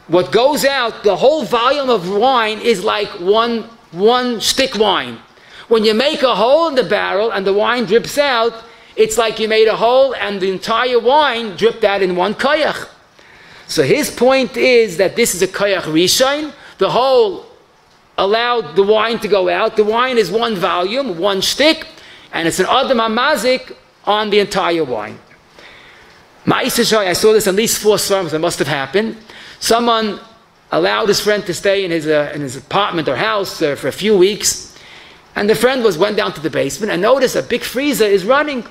Speaker 3: What goes out, the whole volume of wine is like one stick wine. When you make a hole in the barrel and the wine drips out, it's like you made a hole and the entire wine dripped out in one kayach. So his point is that this is a kayach rishon. The hole allowed the wine to go out. The wine is one volume, one stick, and it's an adam hamazik on the entire wine. I saw this at least 4 times. That must have happened. Someone allowed his friend to stay in his apartment or house for a few weeks, and the friend went down to the basement and noticed a big freezer is running.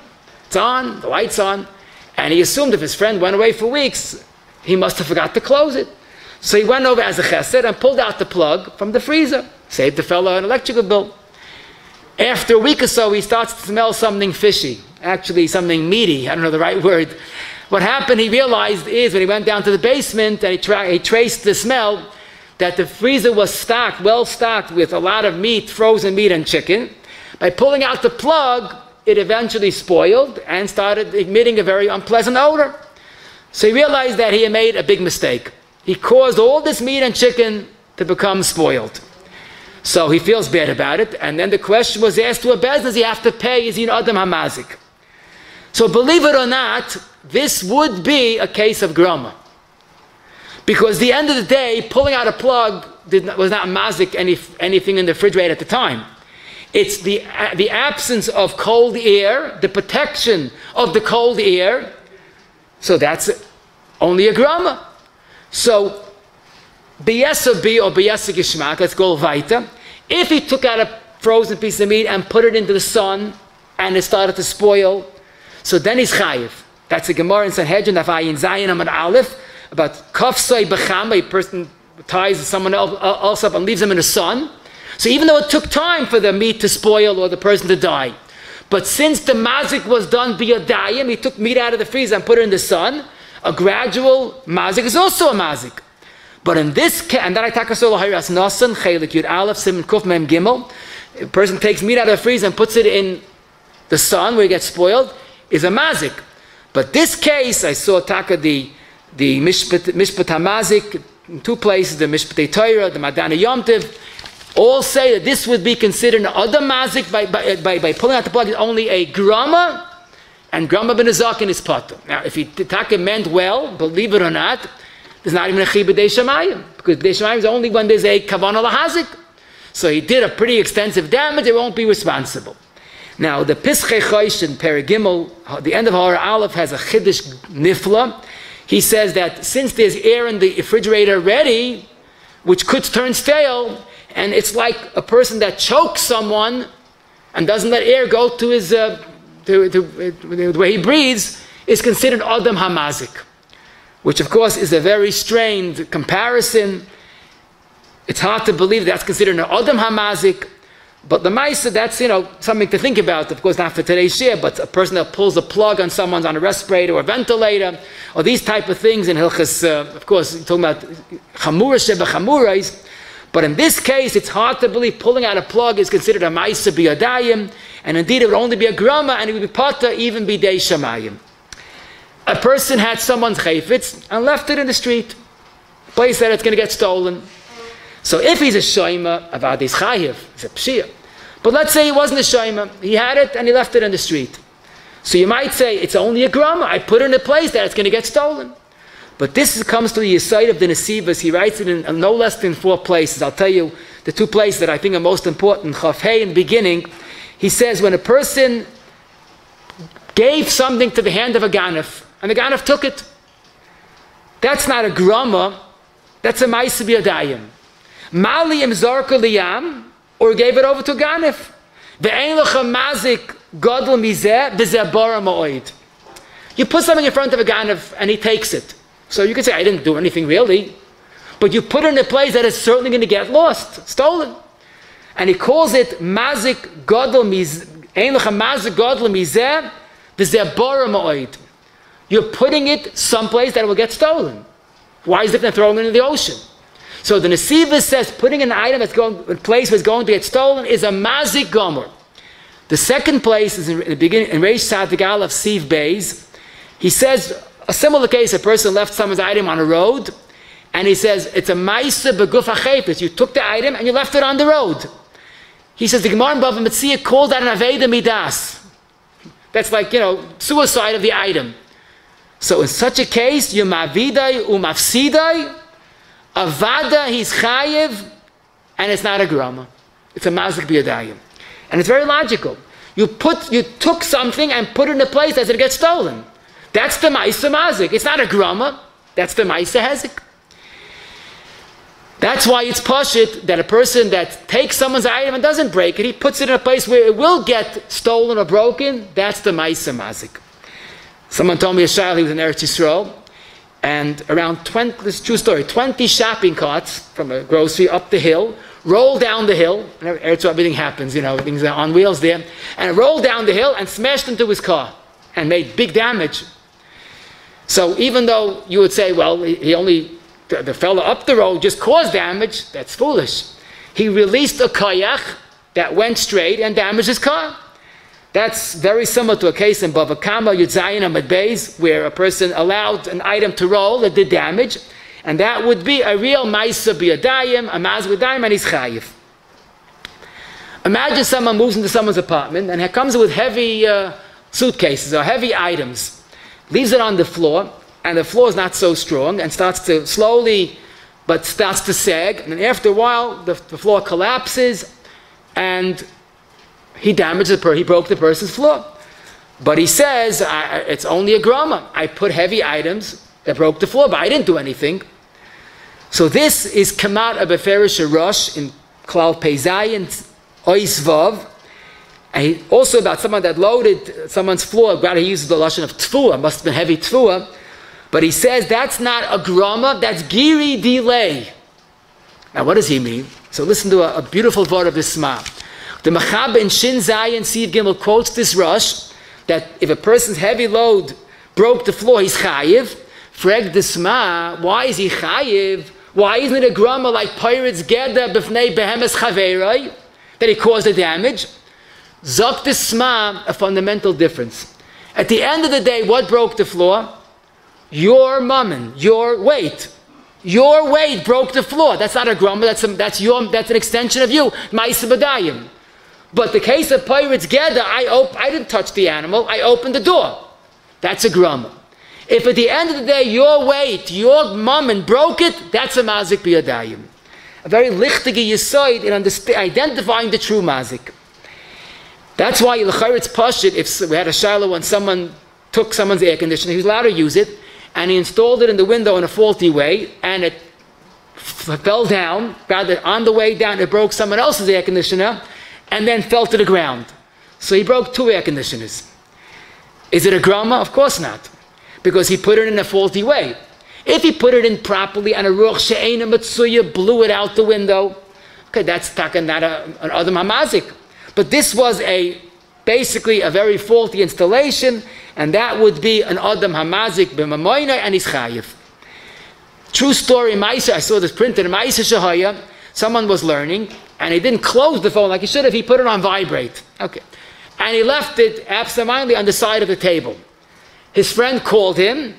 Speaker 3: It's on, the light's on, and he assumed if his friend went away for weeks, he must have forgot to close it. So he went over as a chesed and pulled out the plug from the freezer, saved the fellow an electrical bill. After a week or so, he starts to smell something fishy, actually something meaty, I don't know the right word. What happened, he realized, is when he went down to the basement and he traced the smell, that the freezer was stocked, well stocked with a lot of meat, frozen meat and chicken. By pulling out the plug, it eventually spoiled and started emitting a very unpleasant odor. So he realized that he had made a big mistake. He caused all this meat and chicken to become spoiled. So he feels bad about it, and then the question was asked to a bezin, does he have to pay? Is he an adam hamazik? So believe it or not, this would be a case of grama. Because at the end of the day, pulling out a plug was not mazik anything in the refrigerator at the time. It's the absence of cold air, the protection of the cold air. So that's only a grama. So, b'yesa bi or b'yesa gishmak, let's go weiter. If he took out a frozen piece of meat and put it into the sun and it started to spoil, so then he's chayiv. That's a Gemara in Sanhedrin, Ayin Zayin Amad Aleph, about kafsai b'chama, a person ties someone else up and leaves them in the sun. So even though it took time for the meat to spoil or the person to die, but since the mazik was done biyadayim, he took meat out of the freezer and put it in the sun, a gradual mazik is also a mazik. But in this case, and then I take a solo hayras nasan chelik yud aleph sim kuf mem gimel, a person takes meat out of the freezer and puts it in the sun where it gets spoiled, is a mazik. But this case, I saw taka the mishpat hamazik in two places, the mishpat Torah, the Madana Yom Tiv, all say that this would be considered an other mazik by pulling out the plug is only a grama, and grama ben azakin is potter. Now, if he taka meant well, believe it or not, there's not even a chi b'dei shamayim, because b'dei shamayim is only when there's a kavanah lahazik. So he did a pretty extensive damage, it won't be responsible. Now, the Pischei Chosh in Perigimel, the end of Hara Aleph, has a chiddush nifla. He says that since there's air in the refrigerator ready, which could turn stale, and it's like a person that chokes someone and doesn't let air go to his the way he breathes, is considered Adam Hamazik, which of course is a very strained comparison. It's hard to believe that's considered an Adam Hamazik, but the Maisa, that's something to think about. Of course, not for today's share, but a person that pulls a plug on someone's on a respirator or a ventilator, or these type of things in Hilchas, of course, talking about Chamura Sheba Chamurais. But in this case, it's hard to believe pulling out a plug is considered a Maisa biyadayim, and indeed it would only be a grama, and it would be potter even bidei shamayim. A person had someone's chayfetz and left it in the street, place that it's going to get stolen. So if he's a shoyma, avad is chayiv, it's a pshia. But let's say he wasn't a shoyma, he had it and he left it in the street. So you might say, it's only a grama, I put it in a place that it's going to get stolen. But this comes to the site of the Nesivas. He writes it in no less than 4 places. I'll tell you the 2 places that I think are most important. Chaf Hey in the beginning, he says when a person gave something to the hand of a ganef, and the ganef took it, that's not a grama, that's a ma'aseh b'yadayim. Mali im zarka liyam, or gave it over to a ganef. Ve'ein lecha mazik gadol mizeh v'zeh bara ma'oid. You put something in front of a ganef and he takes it. So you could say, I didn't do anything really. But you put it in a place that is certainly going to get lost, stolen. And he calls it mazik gadol mizeh, ein lecha mazik gadol mizeh v'zeh bara ma'oid. You're putting it someplace that it will get stolen. Why is it different than throwing it in the ocean? So the Nesivah says putting an item that's going a place where it's going to get stolen is a mazik gomer. The second place is in the beginning in Reish Tzadigal of Siv Beis. He says a similar case: a person left someone's item on a road, and he says it's a ma'aseh beguf hachefetz. You took the item and you left it on the road. He says the Gemara in Bava Metzia calls that an aveda midas. That's like suicide of the item. So in such a case, you mavidai umafsidai, avada he's chayiv, and it's not a grama. It's a mazik biyadayim. And it's very logical. You took something and put it in a place that's going to get stolen. That's the ma'aseh mazik. It's not a grama. That's the ma'aseh hezik. That's why it's pashit that a person that takes someone's item and doesn't break it, he puts it in a place where it will get stolen or broken. That's the ma'aseh mazik. Someone told me a shayla, he was in Eretz Yisrael, and around 20, this is a true story, 20 shopping carts from a grocery up the hill, rolled down the hill, and Eretz Yisrael, everything happens, everything's on wheels there, and it rolled down the hill and smashed into his car and made big damage. So even though you would say, well, the fellow up the road just caused damage, that's foolish. He released a kayach that went straight and damaged his car. That's very similar to a case in Bava Kama, Yudzayin Amad Beis, where a person allowed an item to roll that did damage, and that would be a real ma'aseh biyadayim, a ma'aseh biyadayim, and he's chayiv. Imagine someone moves into someone's apartment and comes with heavy suitcases or heavy items, leaves it on the floor, and the floor is not so strong and starts to slowly, but starts to sag. And after a while, the floor collapses and he damaged he broke the person's floor. But he says, it's only a grama. I put heavy items that broke the floor, but I didn't do anything. So this is Kamat Abeferish Rosh in Klal Peizayin Ois Vav. And also about someone that loaded someone's floor. God, he uses the lashon of tfuah, must have been heavy tfuah. But he says that's not a grama, that's giri delay. Now what does he mean? So listen to a beautiful word of this Sma. The Machab in Shin Zayin Siv Gimel quotes this Rosh that if a person's heavy load broke the floor, he's chayiv. Freg the Sma, why is he chayiv? Why isn't it a grama like pirates geda b'fnei behemes chaverai that he caused the damage? Zok the Sma, a fundamental difference. At the end of the day, what broke the floor? Your mammon, your weight. Your weight broke the floor. That's not a grama, that's an extension of you. Ma'aseh b'dayim. But the case of pirates geda, I didn't touch the animal, I opened the door. That's a grama. If at the end of the day your weight, your mammon broke it, that's a mazik b'yadayim. A very lichtige yisoid in identifying the true mazik. That's why l'chayritz pashit, if we had a shiloh when someone took someone's air conditioner, he was allowed to use it, and he installed it in the window in a faulty way, and it fell down, rather on the way down it broke someone else's air conditioner, and then fell to the ground. So he broke 2 air conditioners. Is it a grama? Of course not. Because he put it in a faulty way. If he put it in properly and a ruach she'eina matsuya blew it out the window, okay, that's not an adam hamazik. But this was basically a very faulty installation, and that would be an adam hamazik b'mamoyna, and he's chayiv. True story, Maisa, I saw this printed in Maisa Shahaya. Someone was learning, and he didn't close the phone like he should have. He put it on vibrate. Okay. And he left it absentmindedly on the side of the table. His friend called him,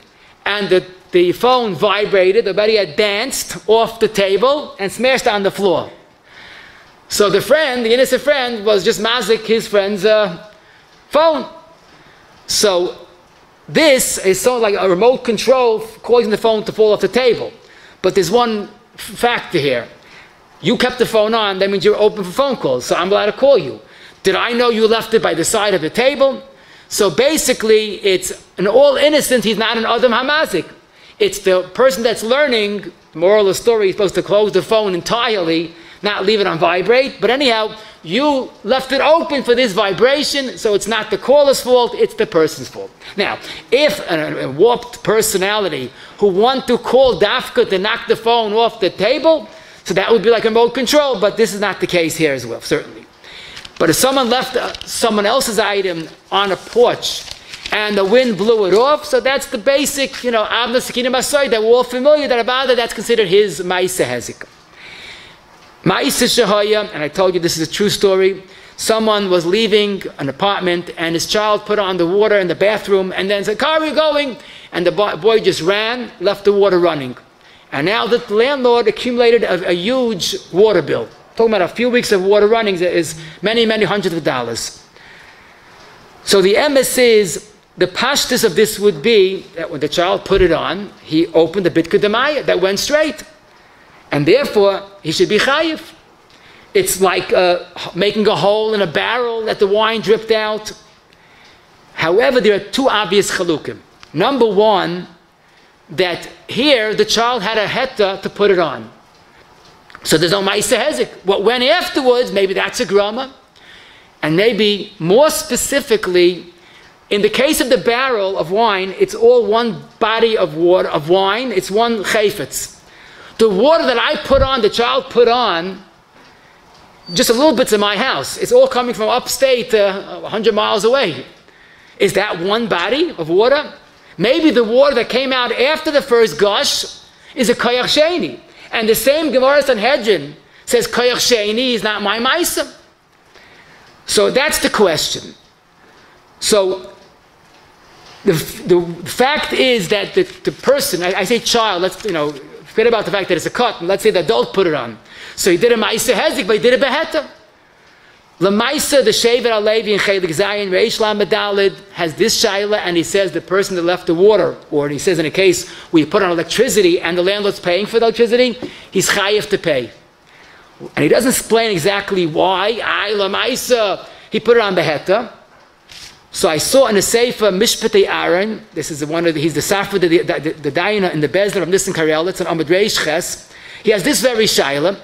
Speaker 3: and the phone vibrated, but he had danced off the table and smashed on the floor. So the innocent friend, was just mazik his friend's phone. So this is sort of like a remote control causing the phone to fall off the table. But there's one factor here. You kept the phone on, that means you're open for phone calls, so I'm allowed to call you. Did I know you left it by the side of the table? So basically, it's an all innocent, he's not an adam hamazik. It's the person that's learning, the moral of the story, he's supposed to close the phone entirely, not leave it on vibrate. But anyhow, you left it open for this vibration, so it's not the caller's fault, it's the person's fault. Now, if a warped personality who want to call dafka to knock the phone off the table, so that would be like a remote control, but this is not the case here as well, certainly. But if someone left someone else's item on a porch and the wind blew it off, so that's the basic, Avna Sakina Masoy that we're all familiar, that's considered his Ma'aseh Hezek. Ma'aseh Shahaya, and I told you this is a true story, someone was leaving an apartment and his child put on the water in the bathroom and then said, "Car, we're going," and the boy just ran, left the water running. And now the landlord accumulated a huge water bill. Talking about a few weeks of water running is many, many hundreds of dollars. So the emes is, the pashtus of this would be that when the child put it on, he opened the bit kedamaya that went straight. And therefore, he should be chayiv. It's like making a hole in a barrel that the wine dripped out. However, there are 2 obvious chalukim. Number one, that here the child had a heta to put it on. So there's no ma'aseh hezek. What went afterwards, maybe that's a grama. And maybe more specifically, in the case of the barrel of wine, it's all one body of water, of wine, it's one chayfetz. The water that I put on, the child put on, just a little bits of my house. It's all coming from upstate 100 miles away. Is that one body of water? Maybe the water that came out after the first gush is a koyach sheni. And the same Gemara Sanhedrin says koyach sheni is not my ma'aseh. So that's the question. So the fact is that the person, I say child, let's forget about the fact that it's a cut, and let's say the adult put it on. So he did a ma'aseh hezek, but he did a beheta. Lamaisa, the Shevet Alevi in Chelik Zayin, Reish Lamed Daled, has this shaila, and he says the person that left the water, or he says in a case where you put on electricity and the landlord's paying for the electricity, he's chayiv to pay. And he doesn't explain exactly why. Lamaisa, he put it on beheta. So I saw in the sefer Mishpatei Aaron, this is he's the sefer, the Daina in the Bezdin of Nissen Karel, it's an Amud Reish Ches. He has this very shaila,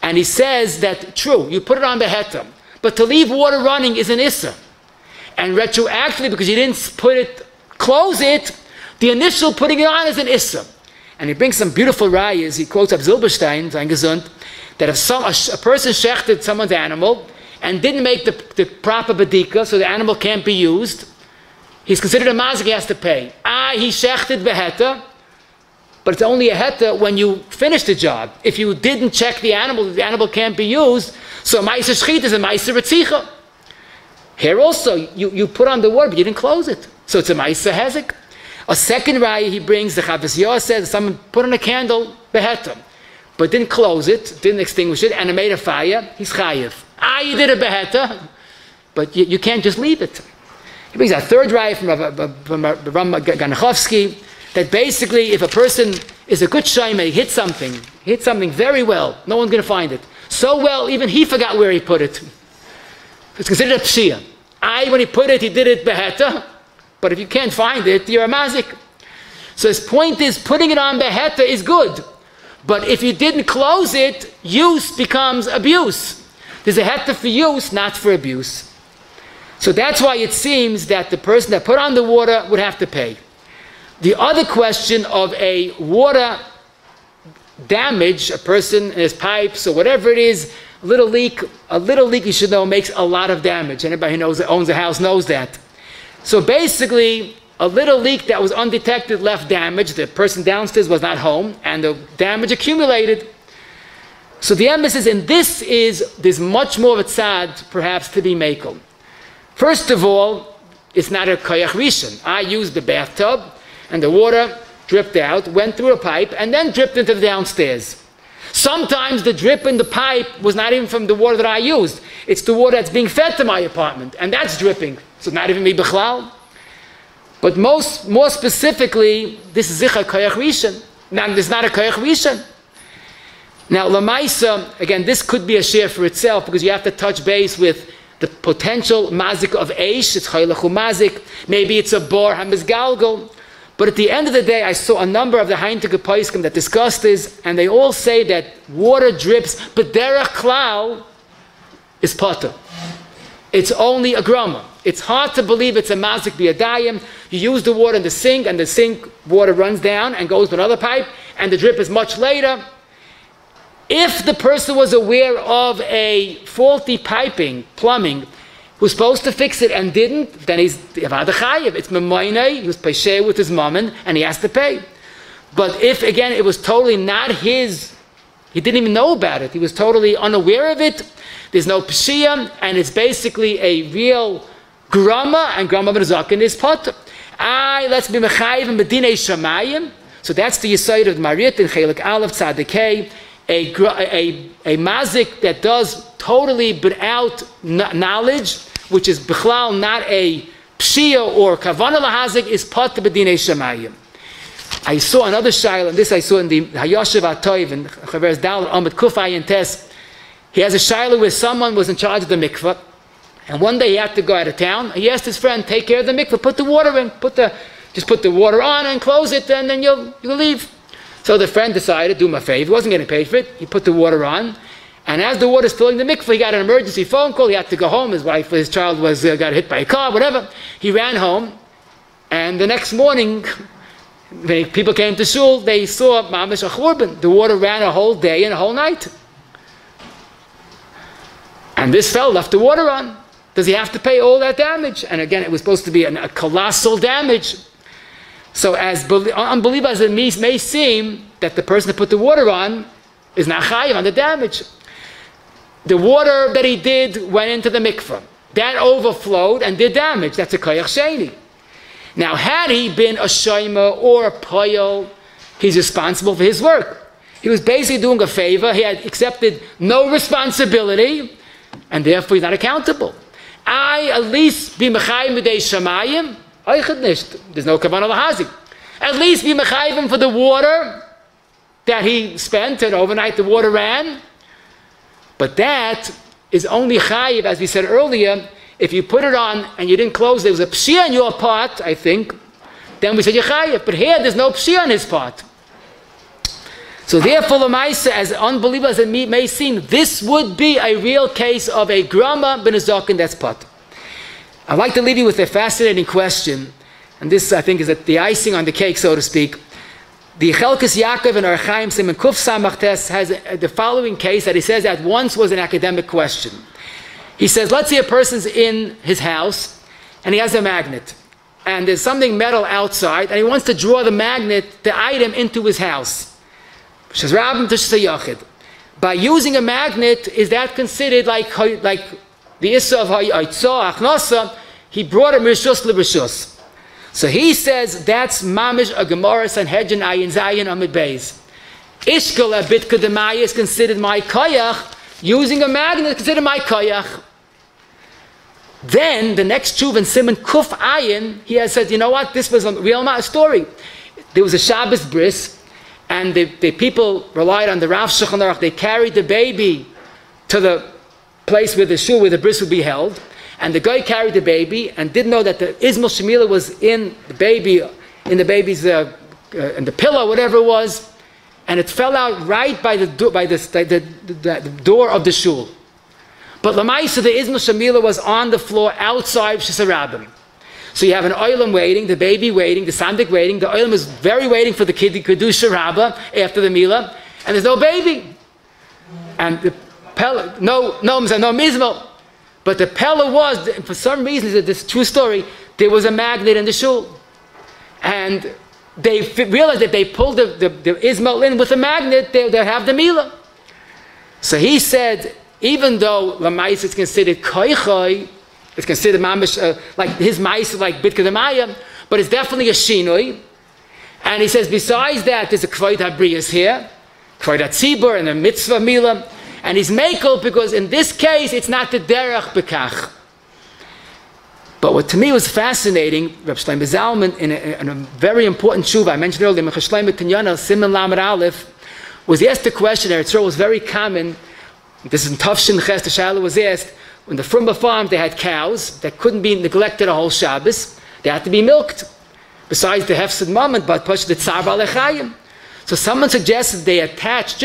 Speaker 3: and he says that, true, you put it on beheta, but to leave water running is an issa. And retroactively, because you didn't close it, the initial putting it on is an issa. And he brings some beautiful rayas. He quotes up Zilberstein, sein gesund, that if a person shechted someone's animal and didn't make the proper badika, so the animal can't be used, he's considered a mazik, he has to pay. He shechted beheta, but it's only a heta when you finish the job. If you didn't check the animal can't be used, so Maisa Shchit is a Maisa Retzicha. Here also, you put on the water, but you didn't close it. So it's a Maisa Hezek. A second raya he brings, the Chavis Yah says, someone put on a candle, beheta, but didn't close it, didn't extinguish it, and it made a fire, he's chayiv. You did a beheta, but you can't just leave it. He brings a third raya from Rabbi Ganachovsky, that basically if a person is a good shayma, he hit something very well, no one's going to find it. So well, even he forgot where he put it. It's considered a pshia. When he put it, he did it beheta, but if you can't find it, you're a mazik. So his point is, putting it on beheta is good, but if you didn't close it, use becomes abuse. There's a heta for use, not for abuse. So that's why it seems that the person that put on the water would have to pay. The other question of a water damage, a person in his pipes or whatever it is, a little leak you should know makes a lot of damage. Anybody who owns a house knows that. So basically, a little leak that was undetected left damage. The person downstairs was not home, and the damage accumulated. So the emphasis in this is there's much more of a tzad perhaps to be makel. First of all, it's not a koyach rishon. I used the bathtub, and the water dripped out, went through a pipe, and then dripped into the downstairs. Sometimes the drip in the pipe was not even from the water that I used. It's the water that's being fed to my apartment, and that's dripping. So not even me b'chlal. But more specifically, this is zicha koyach rishon. Now, this is not a koyach rishon. Now, lamaisa, again, this could be a share for itself, because you have to touch base with the potential mazik of eish. It's chaylechu mazik. Maybe it's a bor hamizgalgal. But at the end of the day, I saw a number of the Heintige Paiskim that discussed this, and they all say that water drips, but derech klal is potter. It's only a grama. It's hard to believe it's a mazik biyadayim. You use the water in the sink, and the sink water runs down and goes to another pipe, and the drip is much later. If the person was aware of a faulty piping, plumbing, who's supposed to fix it and didn't, then he's avad chayiv. It's memoinei. He was peshay with his mammon, and he has to pay. But if again it was totally not his, he didn't even know about it. He was totally unaware of it. There's no pshiyah, and it's basically a real grama, and grama v'nezaken is potter. Let's be mechayiv and bedinei shamayim. So that's the yesod of Marit in Chelik Aleph Tzadikei, a mazik that does totally without knowledge, which is bichlal not a pshia or kavana lahazik, is potter bedinei shamayim. I saw another shayla, and this I saw in the Hayashiv Atoiv and Chaver's Dalet Amid Kufay and Tes. He has a shayla where someone was in charge of the mikveh, and one day he had to go out of town. He asked his friend, take care of the mikveh, put the water in, just put the water on and close it, and then you'll leave. So the friend decided, do him a favor, he wasn't getting paid for it, he put the water on, and as the water's filling the mikveh, he got an emergency phone call, he had to go home, his child got hit by a car, whatever. He ran home, and the next morning, when people came to shul, they saw mamish a churban. The water ran a whole day and a whole night. And this fellow left the water on. Does he have to pay all that damage? And again, it was supposed to be a colossal damage. So as unbelievable as it may seem, that the person that put the water on is not chayiv on the damage. The water that he did went into the mikveh. That overflowed and did damage. That's a koyach sheni. Now, had he been a shoyma or a poyel, he's responsible for his work. He was basically doing a favor. He had accepted no responsibility, and therefore he's not accountable. I at least be mechayim b'dei shamayim. There's no kavanah lahazik. At least be mechayim for the water that he spent, and overnight the water ran. But that is only chayiv, as we said earlier, if you put it on and you didn't close, there was a pshia on your part, I think, then we said you're chayiv. But here, there's no pshia on his part. So therefore, the Maisa, as unbelievable as it may seem, this would be a real case of a grama ben azokin that's pot. I'd like to leave you with a fascinating question, and this, I think, is the icing on the cake, so to speak. The Chelkas Yaakov and Archaim Simon Kuf Samachtes has the following case that he says at once was an academic question. He says, let's say a person's in his house, and he has a magnet, and there's something metal outside, and he wants to draw the magnet, the item, into his house. By using a magnet, is that considered like the issa of ha'yitzah, achnasa? He brought a mirshus l'rishus. So he says that's mamish a gemara sanhedrin ayin zayin amid beis. Ishkel a bit kademaya is considered my koyach. Using a magnet is considered my koyach. Then the next tshuva in Simon Kuf Ayin, he has said, you know what? This was a real story. There was a Shabbos bris. And the people relied on the Rav Shulchan Aruch. They carried the baby to the place where the shul, where the bris would be held. And the guy carried the baby and didn't know that the Izmel Shemila was in the baby's, in the pillow, whatever it was. And it fell out right by the door of the shul. But Lamaisa, the Izmel Shemila was on the floor outside Shisarabim. So you have an oilam waiting, the baby waiting, the sandik waiting. The oilam is very waiting for the kid to do sharaba after the milah, and there's no baby. And the pella, no mizmel. But the pella was, for some reason, this true story, there was a magnet in the shul. And they realized that they pulled the Ismail in with a magnet, they'll have the milah. So he said, even though Lamais is considered koichoi, it's considered mamish, like his mice, like bit kedemaya, but it's definitely a shinoi. And he says, besides that, there's a kvayt habriyas here, kvayt hatzibur, and a mitzvah milah, and he's mekel because in this case it's not the derech bekach. But what to me was fascinating, Reb Shlomo Zalman, in a very important tshuva I mentioned earlier, Mechas Shlomo Tinyana Siman Lamed Aleph, was he asked the question. Eretz Yisrael was very common. This is in Tafshin Ches. The Shaila was asked. When the Frumba farms, they had cows that couldn't be neglected a whole Shabbos. They had to be milked. Besides the hefsid moment, but push the tzar b'alechayim. So someone suggested they attach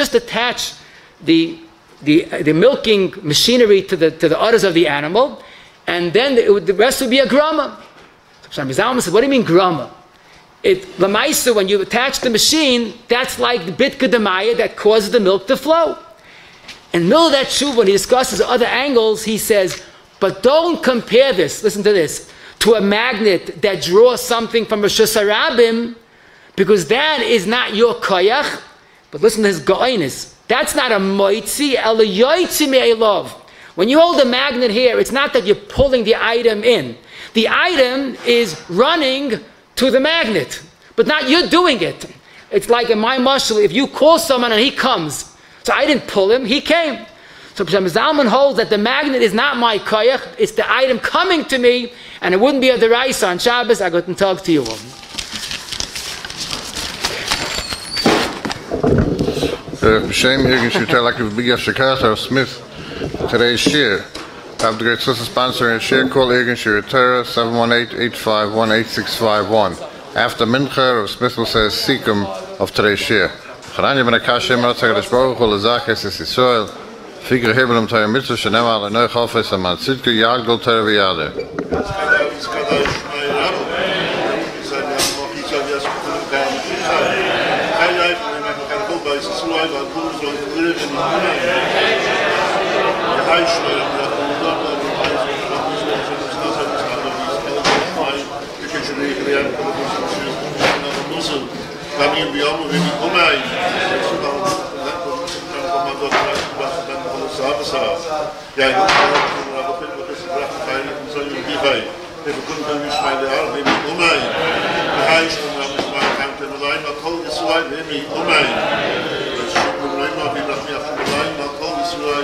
Speaker 3: the milking machinery to the udders of the animal, and then the rest would be a grama. So Zalman said, what do you mean grama? Lamaisa, when you attach the machine, that's like the bit kedemaya that causes the milk to flow. In the middle of that tshuva, when he discusses other angles, he says, but don't compare this, listen to this, to a magnet that draws something from Rishus HaRabim, because that is not your koyach. But listen to his ga'inus. That's not a moitzi, ela yoitzi me'elov. When you hold a magnet here, it's not that you're pulling the item in. The item is running to the magnet, but not you doing it. It's like in my mashal, if you call someone and he comes, so I didn't pull him, he came. So Zalman holds that the magnet is not my koyach, it's the item coming to me, and it wouldn't be a deraisa on Shabbos. I got to talk to you.
Speaker 1: Shame here, you tell like if we get Shakata Smith today's share. Have the great sister sponsor and share call Egan Shiratera 718-851-8651. After Mincha, Smith will say Sikkim of today's share. Kharanya ben Akashim, Ratzak Rashbaruch, Lazakis, Israel, Fikr Hebelum Tayr Mitzvah, Shanema, Lenoy Chofes, and Matzidka, Yagdol Tereviyade.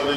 Speaker 4: I